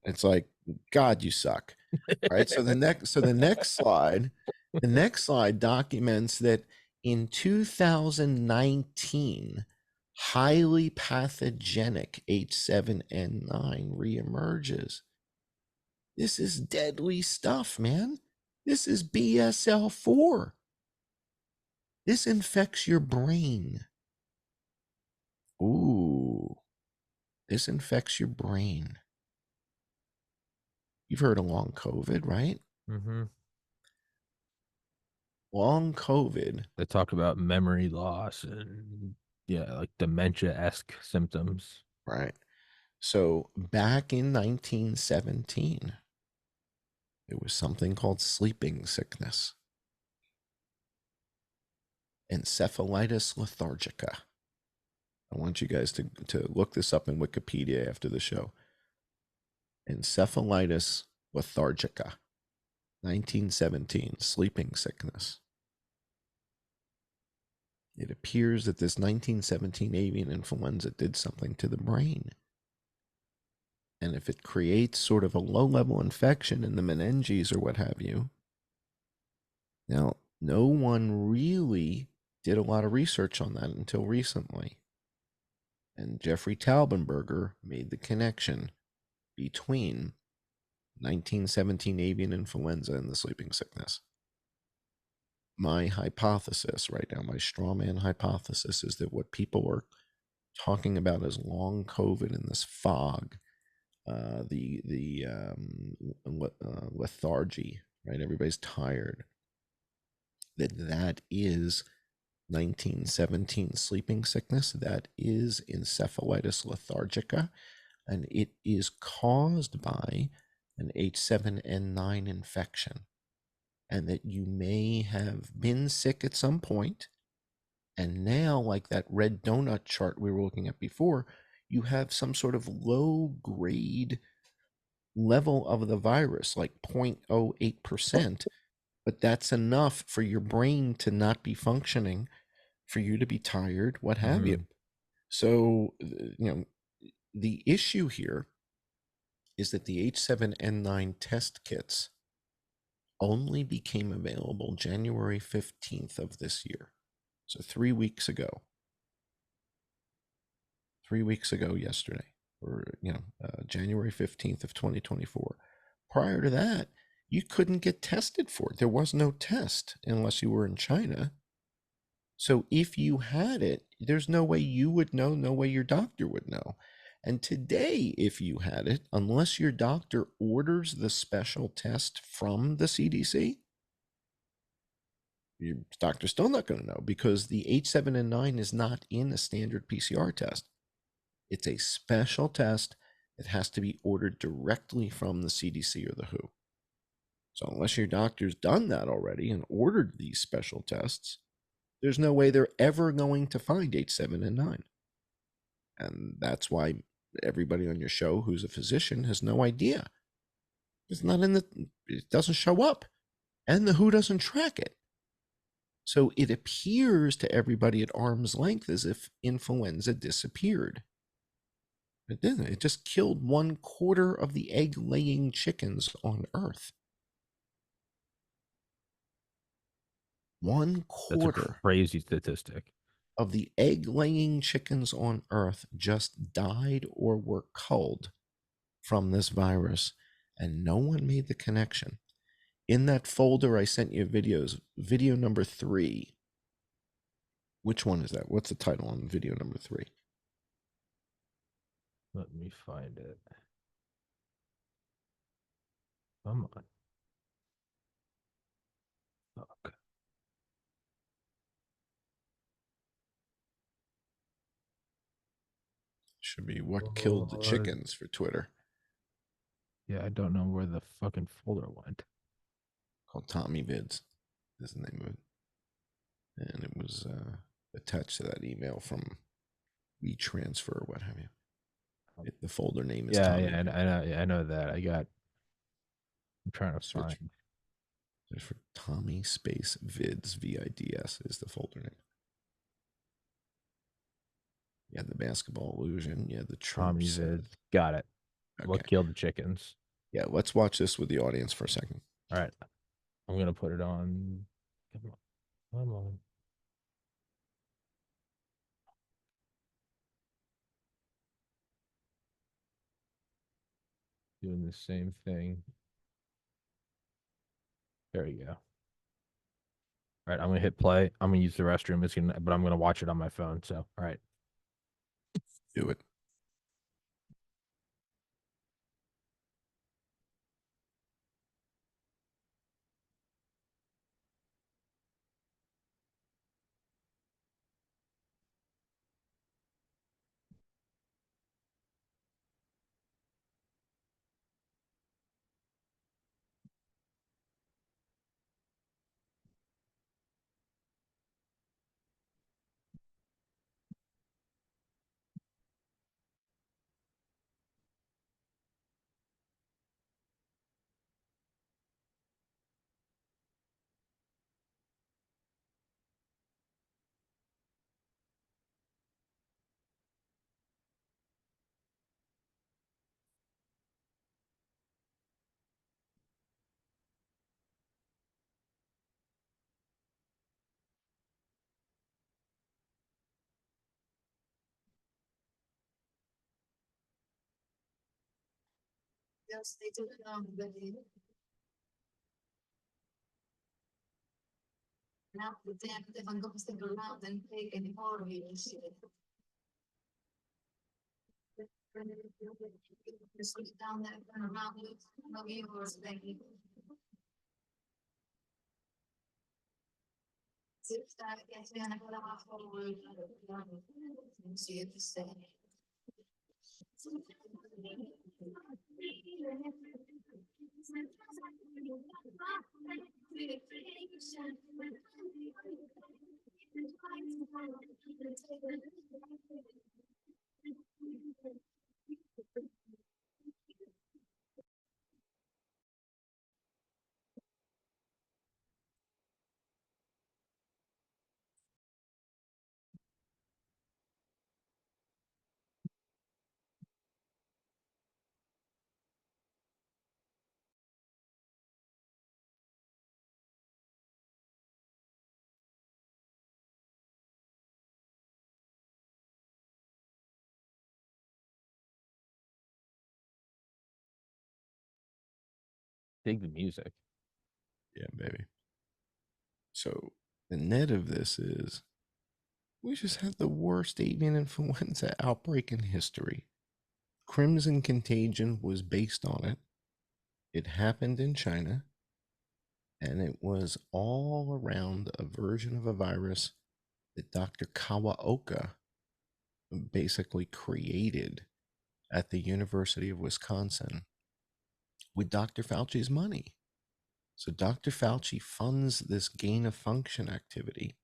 It's like, God, you suck. All right. So the next slide, the next slide documents that in 2019, highly pathogenic H7N9 reemerges. This is deadly stuff, man. This is BSL-4. This infects your brain. Ooh, this infects your brain. You've heard of long COVID, right? Long COVID. They talk about memory loss and Yeah, like dementia-esque symptoms. right? So back in 1917, there was something called sleeping sickness, encephalitis lethargica. I want you guys to look this up in Wikipedia after the show. Encephalitis lethargica, 1917, sleeping sickness. It appears that this 1917 avian influenza did something to the brain. And if it creates sort of a low-level infection in the meninges or what have you, now, no one really did a lot of research on that until recently. And Jeffrey Taubenberger made the connection between 1917 avian influenza and the sleeping sickness. My hypothesis right now, my straw man hypothesis, is that what people are talking about as long COVID and this fog, lethargy, right? Everybody's tired. That is 1917 sleeping sickness. That is encephalitis lethargica, and it is caused by an H7N9 infection. And that you may have been sick at some point, and now, like that red donut chart we were looking at before, you have some sort of low grade level of the virus, like 0.08%, but that's enough for your brain to not be functioning, for you to be tired, what have you. So, the issue here is that the H7N9 test kits only became available January 15th of this year. So 3 weeks ago. 3 weeks ago yesterday, or January 15th of 2024. Prior to that, you couldn't get tested for it. There was no test unless you were in China. So if you had it, there's no way you would know, no way your doctor would know. And today, if you had it, unless your doctor orders the special test from the CDC, your doctor's still not going to know, because the H7N9 is not in a standard PCR test. It's a special test that has to be ordered directly from the CDC or the WHO. So unless your doctor's done that already and ordered these special tests, there's no way they're ever going to find H7N9. And that's why everybody on your show who's a physician has no idea. It's not in it doesn't show up. And the WHO doesn't track it. So it appears to everybody at arm's length as if influenza disappeared. It didn't. It just killed 1/4 of the egg-laying chickens on Earth. One That's a quarter crazy statistic. of the egg-laying chickens on Earth just died or were culled from this virus, and no one made the connection. In that folder I sent you videos, video number 3. Which one is that? What's the title on video number 3? Let me find it. Come on. Okay. Should be what killed the chickens for Twitter. Yeah, I don't know where the fucking folder went. Called Tommy Vids is the name of it. And it was attached to that email from WeTransfer or what have you. The folder name is Tommy. Yeah, I know that. I'm trying to find. Search for Tommy space Vids, VIDS is the folder name. You had the basketball illusion. You had the Tommy troops. Vids. Got it. Okay. What killed the chickens? Yeah, let's watch this with the audience for a second. All right. I'm going to put it on. Come on. Come on. Doing the same thing. There you go. All right, I'm gonna hit play. I'm gonna use the restroom. But I'm gonna watch it on my phone. So, all right. Do it. Yes, they took the now the damn if I'm going to stick around and take any more of you and shit. Just sit down there and around you, no you was thinking. Sit down, get me on a good off forward. See if you say. Dig the music. Yeah, baby. So the net of this is we just had the worst avian influenza outbreak in history. Crimson Contagion was based on it. It happened in China, and it was all around a version of a virus that Dr. Kawaoka basically created at the University of Wisconsin with Dr. Fauci's money. So Dr. Fauci funds this gain of function activity,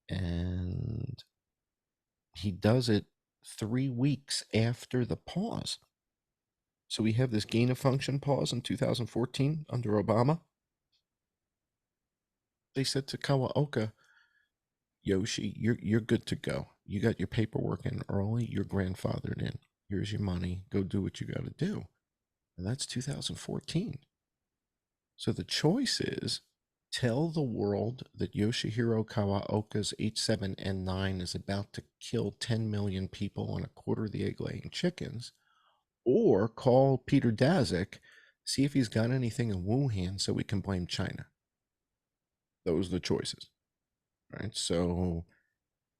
and he does it 3 weeks after the pause. So we have this gain of function pause in 2014 under Obama. They said to Kawaoka, Yoshi, you're good to go. You got your paperwork in early. You're grandfathered in. Here's your money. Go do what you got to do. And that's 2014. So the choice is tell the world that Yoshihiro Kawaoka's H7N9 is about to kill 10 million people and a quarter of the egg-laying chickens, or call Peter Daszak, see if he's got anything in Wuhan so we can blame China. Those are the choices, right? So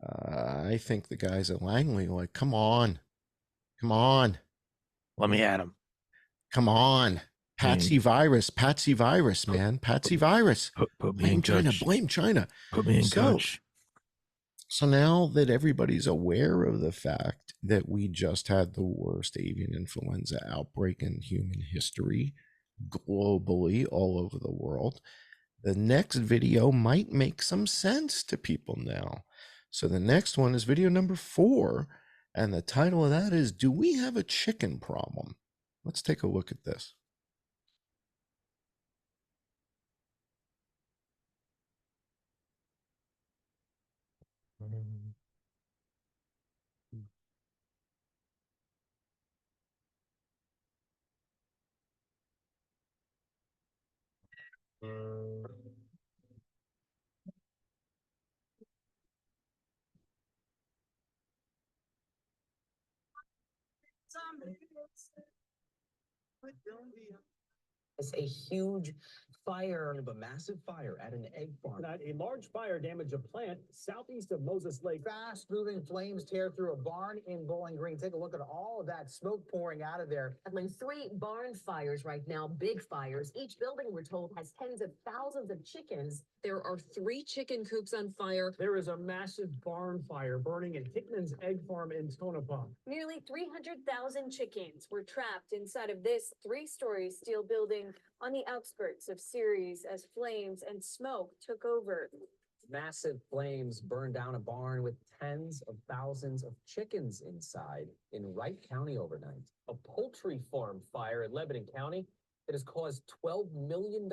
I think the guys at Langley are like, come on, Let me at him. come on. Patsy virus, man. Patsy virus. Put me in coach. Blame China. Put me in coach. So now that everybody's aware of the fact that we just had the worst avian influenza outbreak in human history, globally, all over the world, the next video might make some sense to people now. So the next one is video number 4, and the title of that is, Do We Have a Chicken Problem? Let's take a look at this. It's a huge fire of a massive fire at an egg farm. A large fire damaged a plant southeast of Moses Lake. Fast moving flames tear through a barn in Bowling Green. Take a look at all of that smoke pouring out of there. 3 barn fires right now, big fires. Each building, we're told, has tens of thousands of chickens. There are 3 chicken coops on fire. There is a massive barn fire burning at Hickman's Egg Farm in Tonopah. Nearly 300,000 chickens were trapped inside of this 3-story steel building on the outskirts of Ceres as flames and smoke took over. Massive flames burned down a barn with tens of thousands of chickens inside in Wright County overnight. A poultry farm fire in Lebanon County that has caused $12 million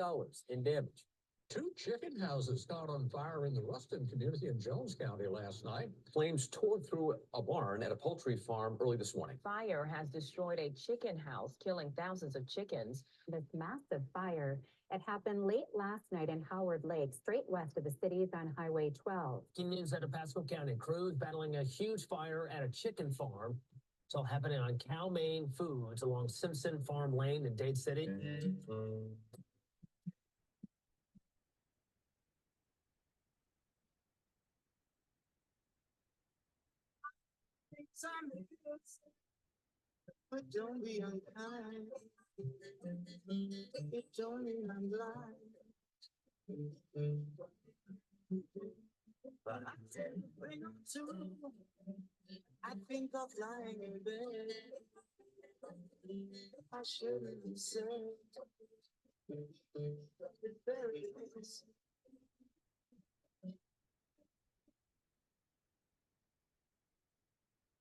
in damage. 2 chicken houses caught on fire in the Ruston community in Jones County last night. Flames tore through a barn at a poultry farm early this morning. Fire has destroyed a chicken house, killing thousands of chickens. This massive fire, it happened late last night in Howard Lake, straight west of the cities on Highway 12. News out of Pasco County. Crews battling a huge fire at a chicken farm. It's all happening on Cow Main Foods along Simpson Farm Lane in Dade City. But don't be unkind. It's only I'm blind. But I said, when I'm too, I think of lying in bed. I shouldn't have said the very least.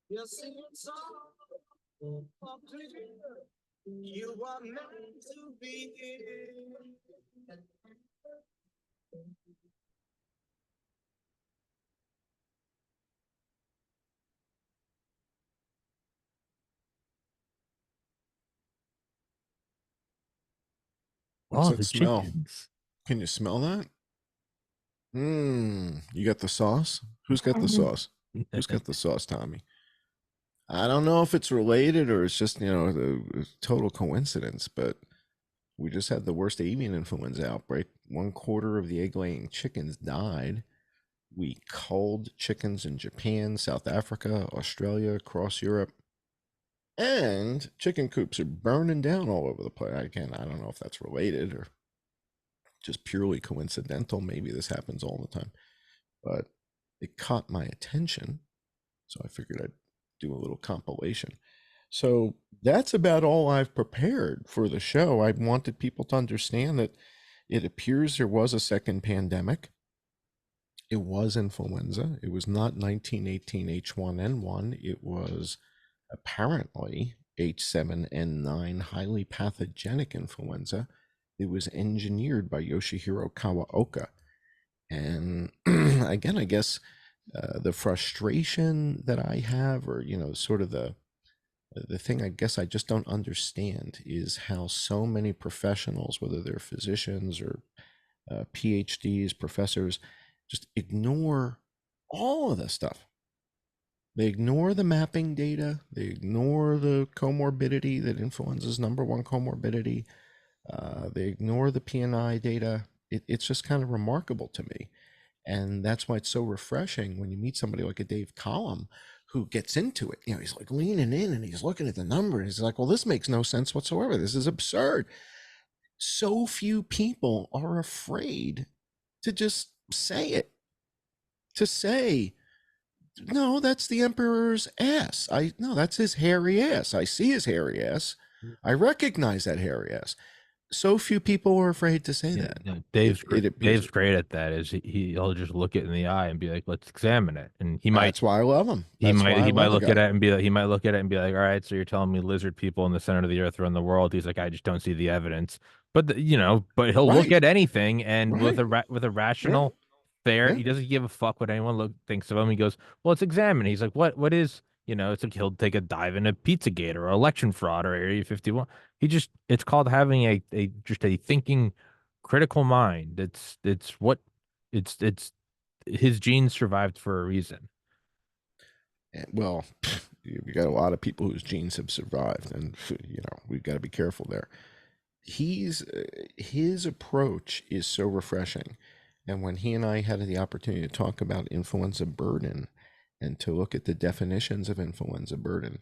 You're singing song of pleasure. You are meant to be here. What's Oh, that the smell? chickens. Can you smell that? You got the sauce? Who's got the sauce? Who's got the sauce, Tommy? I don't know if it's related or it's just, a total coincidence, but we just had the worst avian influenza outbreak. 1/4 of the egg-laying chickens died. We culled chickens in Japan, South Africa, Australia, across Europe. And chicken coops are burning down all over the place. Again, I don't know if that's related or just purely coincidental. Maybe this happens all the time. But it caught my attention. So I figured I'd do a little compilation. So that's about all I've prepared for the show. I wanted people to understand that it appears there was a second pandemic. It was influenza. It was not 1918 H1N1. It was apparently H7N9, highly pathogenic influenza. It was engineered by Yoshihiro Kawaoka. And again, I guess the frustration that I have, or, sort of the thing I guess I just don't understand is how so many professionals, whether they're physicians or PhDs, professors, just ignore all of this stuff. They ignore the mapping data. They ignore the comorbidity, that influenza is #1 comorbidity. They ignore the PNI data. It's just kind of remarkable to me. And that's why it's so refreshing when you meet somebody like a Dave Collum who gets into it. He's like leaning in and he's looking at the number and he's like, well, this makes no sense whatsoever. This is absurd. So few people are afraid to just say it. To say, no, that's the emperor's ass. No, that's his hairy ass. I see his hairy ass. I recognize that hairy ass. So few people are afraid to say that. No, Dave's appears great at that. Is he'll just look it in the eye and be like, "Let's examine it." And he might. That's why I love him. He That's might why I love look the at guy. it and be like, all right, so you're telling me lizard people in the center of the earth run the world? He's like, I just don't see the evidence. But but he'll look Right. at anything and with Right. a rational, fair, Yeah. he doesn't give a fuck what anyone thinks of him. He goes, well, let's examine. He's like, what is, it's like he'll take a dive into Pizzagate or election fraud or Area 51. It's called having a just a thinking, critical mind. It's his genes survived for a reason. Well, we got a lot of people whose genes have survived, and we've got to be careful there. His approach is so refreshing, and when he and I had the opportunity to talk about influenza burden and to look at the definitions of influenza burden,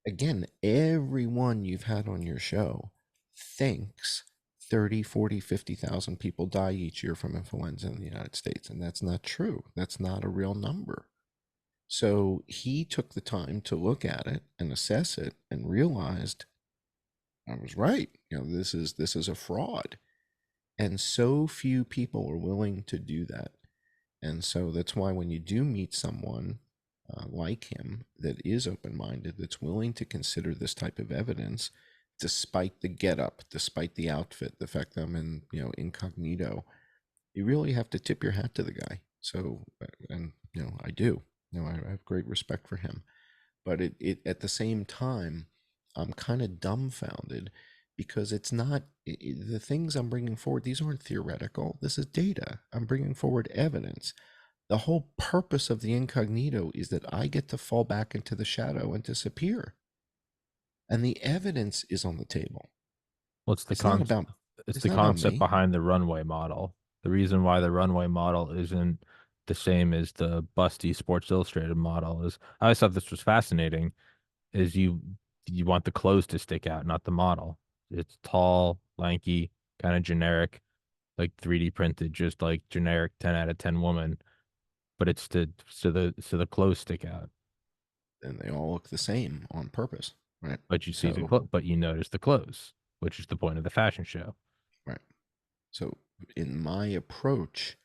again, everyone you've had on your show thinks 30, 40, 50,000 people die each year from influenza in the United States, and that's not true. That's not a real number. So he took the time to look at it and assess it and realized I was right. This is a fraud. And so few people are willing to do that. And so that's why when you do meet someone like him that is open-minded, that's willing to consider this type of evidence, despite the getup, despite the outfit, the fact that I'm in, incognito, you really have to tip your hat to the guy. So, and I do. I have great respect for him, but it at the same time, I'm kind of dumbfounded because it's not the things I'm bringing forward. These aren't theoretical. This is data. I'm bringing forward evidence. The whole purpose of the incognito is that I get to fall back into the shadow and disappear. And the evidence is on the table. What's the It's not about it's it's the not about concept me. behind the runway model. The reason why the runway model isn't the same as the busty Sports Illustrated model is I always thought this was fascinating, is you want the clothes to stick out, not the model. It's tall, lanky, kind of generic, like 3D printed, just like generic 10 out of 10 woman, but it's so the clothes stick out. And they all look the same on purpose, right? But you see So but you notice the clothes, which is the point of the fashion show. right. So in my approach,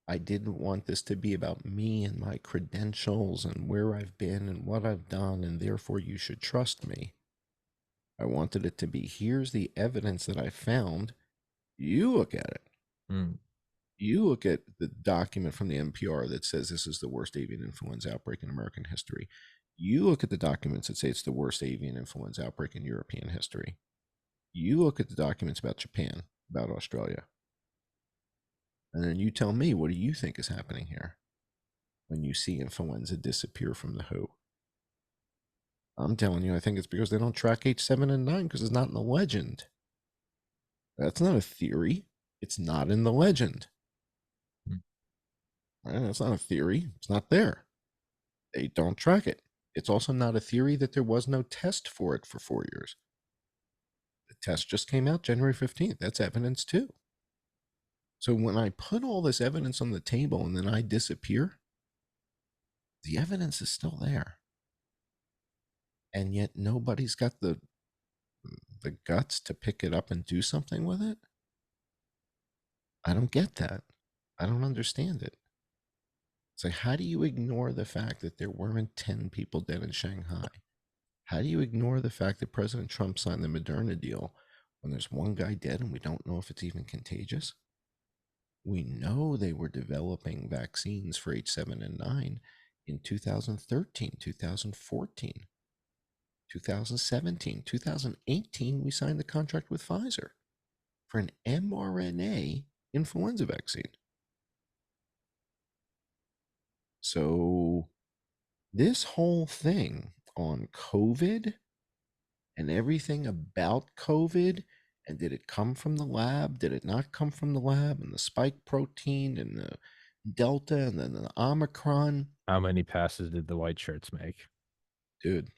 I didn't want this to be about me and my credentials and where I've been and what I've done, and therefore you should trust me. I wanted it to be, here's the evidence that I found. You look at it. Mm. You look at the document from the NPR that says this is the worst avian influenza outbreak in American history. You look at the documents that say it's the worst avian influenza outbreak in European history. You look at the documents about Japan, about Australia. And then you tell me, what do you think is happening here when you see influenza disappear from the WHO? I'm telling you, I think it's because they don't track H7 and 9 because it's not in the legend. That's not a theory. It's not in the legend. Right? That's not a theory. It's not there. They don't track it. It's also not a theory that there was no test for it for 4 years. The test just came out January 15th. That's evidence too. So when I put all this evidence on the table and then I disappear, the evidence is still there. And yet nobody's got the guts to pick it up and do something with it. I don't get that. I don't understand it. It's like, how do you ignore the fact that there weren't 10 people dead in Shanghai? How do you ignore the fact that President Trump signed the Moderna deal when there's one guy dead and we don't know if it's even contagious? We know they were developing vaccines for H7 and 9 in 2013, 2014, 2017, 2018. We signed the contract with Pfizer for an mRNA influenza vaccine. So this whole thing on COVID and everything about COVID, and did it come from the lab? Did it not come from the lab? And the spike protein and the Delta and then the Omicron. How many passes did the white shirts make? Dude,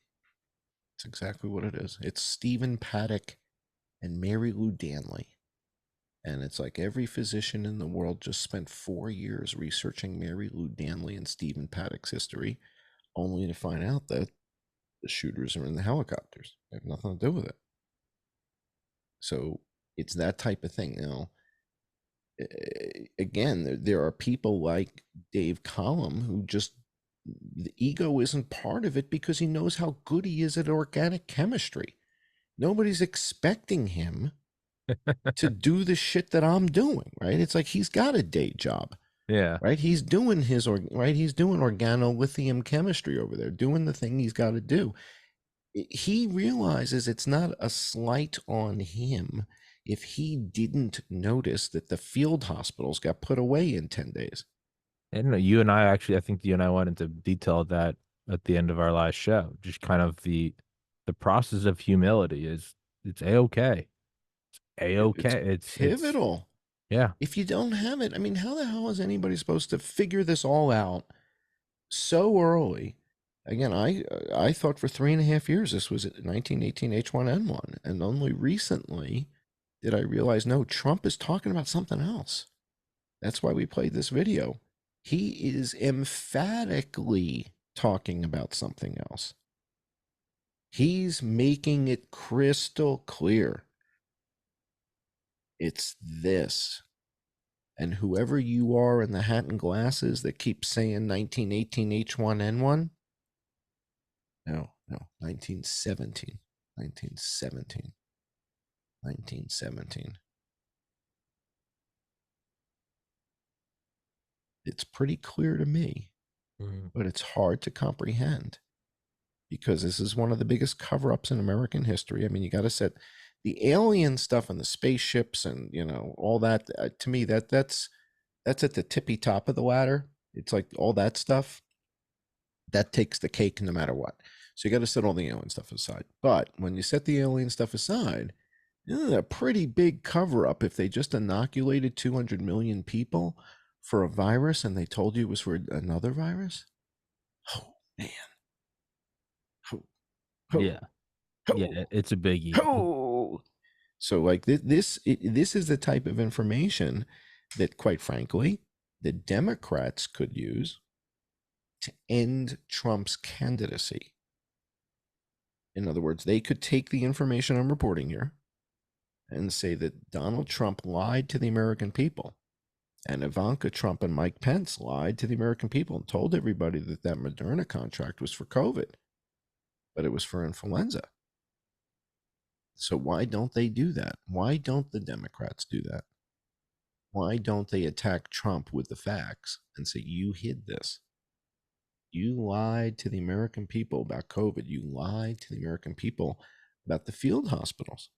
it's exactly what it is. It's Stephen Paddock and Mary Lou Danley. And it's like every physician in the world just spent 4 years researching Mary Lou Danley and Stephen Paddock's history, only to find out that the shooters are in the helicopters. They have nothing to do with it. So it's that type of thing. Again, there are people like Dave Collum who just, the ego isn't part of it because he knows how good he is at organic chemistry. Nobody's expecting him to do the shit that I'm doing, right? It's like he's got a day job. Yeah. Right? He's doing he's doing organolithium chemistry over there, doing the thing he's got to do. He realizes it's not a slight on him if he didn't notice that the field hospitals got put away in 10 days. And you and I actually, I think you and I went into detail of that at the end of our last show. Just kind of the process of humility is it's a-okay. It's a-okay. It's pivotal. Yeah. If you don't have it, I mean, how the hell is anybody supposed to figure this all out so early? Again, I thought for 3.5 years this was 1918 H1N1, and only recently did I realize, no, Trump is talking about something else. That's why we played this video. He is emphatically talking about something else. He's making it crystal clear. It's this. And whoever you are in the hat and glasses that keeps saying 1918 H1N1, no, 1917, 1917, 1917. It's pretty clear to me, but it's hard to comprehend because this is one of the biggest cover-ups in American history. I mean, you got to set the alien stuff and the spaceships and, all that. To me, that's at the tippy top of the ladder. It's like all that stuff, that takes the cake no matter what. So you got to set all the alien stuff aside. But when you set the alien stuff aside, a pretty big cover up if they just inoculated 200 million people for a virus and they told you it was for another virus. Oh, man. Oh, oh, Yeah. Yeah, it's a biggie. oh. So like this is the type of information that, quite frankly, the Democrats could use to end Trump's candidacy. In other words, they could take the information I'm reporting here and say that Donald Trump lied to the American people, and Ivanka Trump and Mike Pence lied to the American people and told everybody that that Moderna contract was for COVID, but it was for influenza. So why don't they do that? Why don't the Democrats do that? Why don't they attack Trump with the facts and say, you hid this? You lied to the American people about COVID. You lied to the American people about the field hospitals.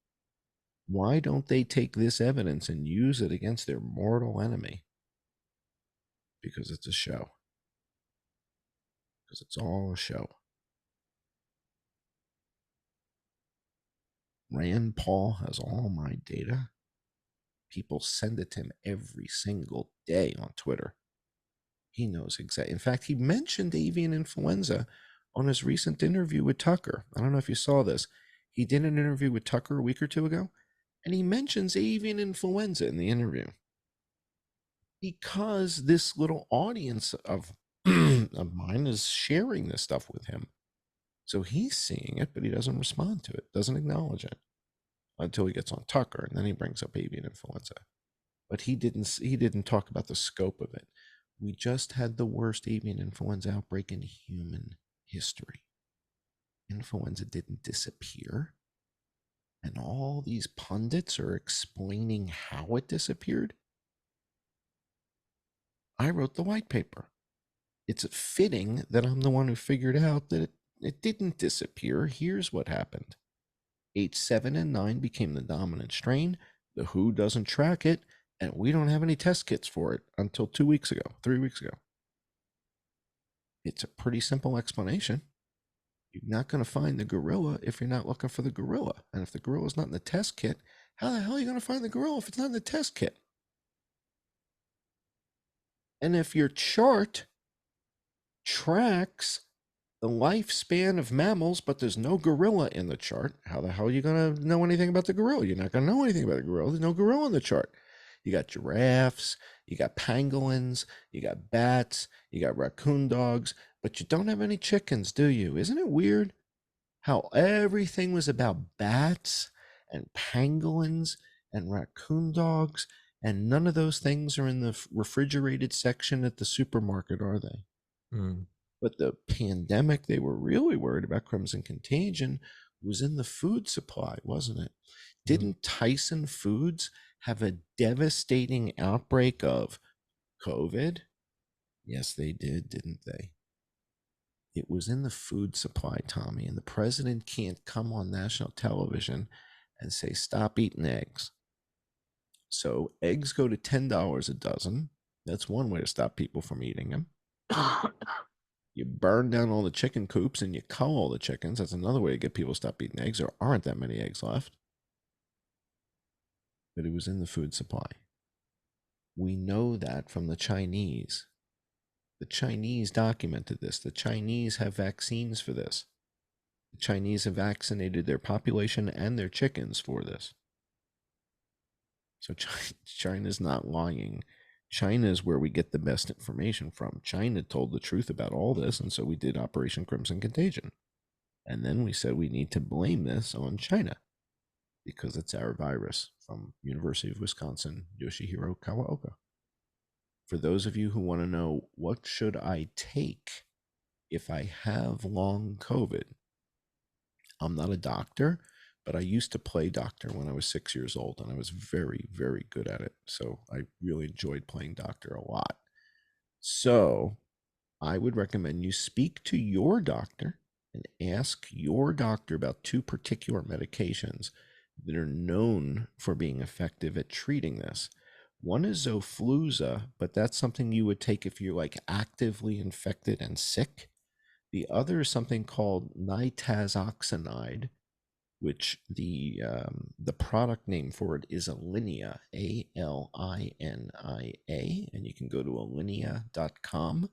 Why don't they take this evidence and use it against their mortal enemy? Because it's a show. Because it's all a show. Rand Paul has all my data. People send it to him every single day on Twitter. He knows exactly. In fact, he mentioned avian influenza on his recent interview with Tucker. I don't know if you saw this. He did an interview with Tucker a week or two ago, and he mentions avian influenza in the interview because this little audience of mine is sharing this stuff with him. So he's seeing it, but he doesn't respond to it, doesn't acknowledge it until he gets on Tucker, and then he brings up avian influenza. But he didn't talk about the scope of it. We just had the worst avian influenza outbreak in human history. Influenza didn't disappear. And all these pundits are explaining how it disappeared. I wrote the white paper. It's fitting that I'm the one who figured out that it didn't disappear. Here's what happened. H7 and 9 became the dominant strain. The WHO doesn't track it, and we don't have any test kits for it until 3 weeks ago. It's a pretty simple explanation. You're not going to find the gorilla if you're not looking for the gorilla. And if the gorilla's not in the test kit, how the hell are you going to find the gorilla if it's not in the test kit? And if your chart tracks the lifespan of mammals, but there's no gorilla in the chart, how the hell are you going to know anything about the gorilla? You're not going to know anything about the gorilla. There's no gorilla in the chart. You got giraffes, you got pangolins, you got bats, you got raccoon dogs, but you don't have any chickens, do you? Isn't it weird how everything was about bats and pangolins and raccoon dogs, and none of those things are in the refrigerated section at the supermarket, are they? But the pandemic, they were really worried about Crimson Contagion, was in the food supply, wasn't it? Didn't Tyson Foods have a devastating outbreak of COVID? Yes, they did, didn't they? It was in the food supply, Tommy, and the president can't come on national television and say, stop eating eggs. So eggs go to $10 a dozen. That's one way to stop people from eating them. You burn down all the chicken coops and you cull all the chickens. That's another way to get people to stop eating eggs. There aren't that many eggs left. But it was in the food supply. We know that from the Chinese. The Chinese documented this. The Chinese have vaccines for this. The Chinese have vaccinated their population and their chickens for this. So China's not lying. China is where we get the best information from. China told the truth about all this, and so we did Operation Crimson Contagion. And then we said we need to blame this on China because it's our virus, from University of Wisconsin, Yoshihiro Kawaoka. For those of you who want to know, what should I take if I have long COVID? I'm not a doctor, but I used to play doctor when I was 6 years old, and I was very, very good at it. So I really enjoyed playing doctor a lot. So I would recommend you speak to your doctor and ask your doctor about 2 particular medications that are known for being effective at treating this. One is Zofluza, but that's something you would take if you're like actively infected and sick. The other is something called nitazoxanide, which the product name for it is Alinea, Alinia, and you can go to alinea.com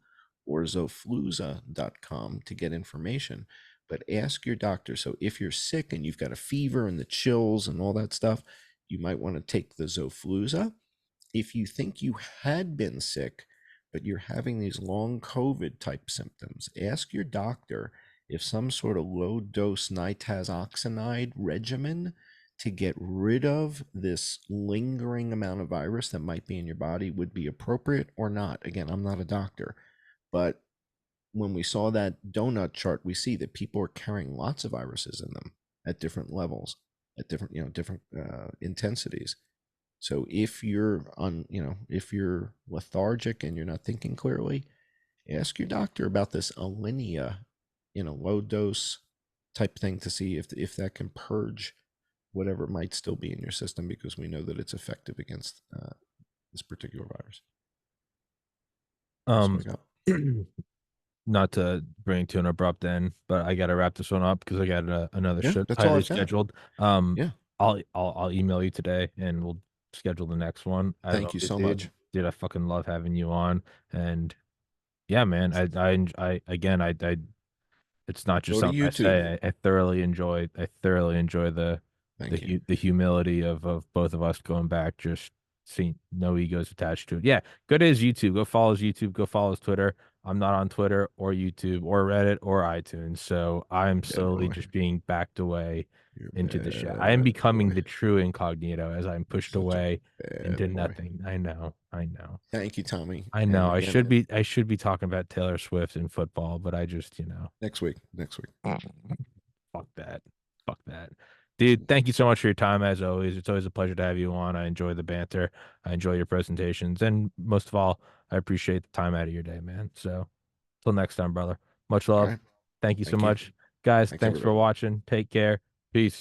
or zofluza.com to get information. But ask your doctor. So if you're sick and you've got a fever and the chills and all that stuff, you might want to take the Zofluza. If you think you had been sick, but you're having these long COVID type symptoms, ask your doctor if some sort of low dose nitazoxanide regimen to get rid of this lingering amount of virus that might be in your body would be appropriate or not. Again, I'm not a doctor, but when we saw that donut chart, we see that people are carrying lots of viruses in them at different levels, at different, different intensities. So if you're if you're lethargic and you're not thinking clearly, ask your doctor about this Alinea, low dose type thing to see if that can purge whatever might still be in your system, because we know that it's effective against this particular virus. Not to bring to an abrupt end, but I gotta wrap this one up because I got another Yeah, show that's all highly I've got. scheduled. Yeah. I'll email you today and we'll schedule the next one. I Thank love you it, so dude. much. Dude, I fucking love having you on. And yeah, man, I again, it's not just Go to something I YouTube. say. I thoroughly enjoy the Thank you. the humility of both of us going back, just seeing no egos attached to it. Yeah, go to his YouTube, go follow his YouTube, go follow his Twitter. I'm not on Twitter or YouTube or Reddit or iTunes, so I'm Bad slowly boy. just being backed away You're into the shadow. I am bad becoming boy. the true incognito as I'm You're pushed such a away into bad boy. nothing. I know. Thank you, Tommy. I know. And again, I should be talking about Taylor Swift and football, but I just, next week. fuck that. Fuck that. Dude, thank you so much for your time as always. It's always a pleasure to have you on. I enjoy the banter. I enjoy your presentations. And most of all, I appreciate the time out of your day, man. So till next time, brother. Much All love. right. Thank you so Thank you. much. Guys, Thanks, thanks for everybody. watching. Take care. Peace.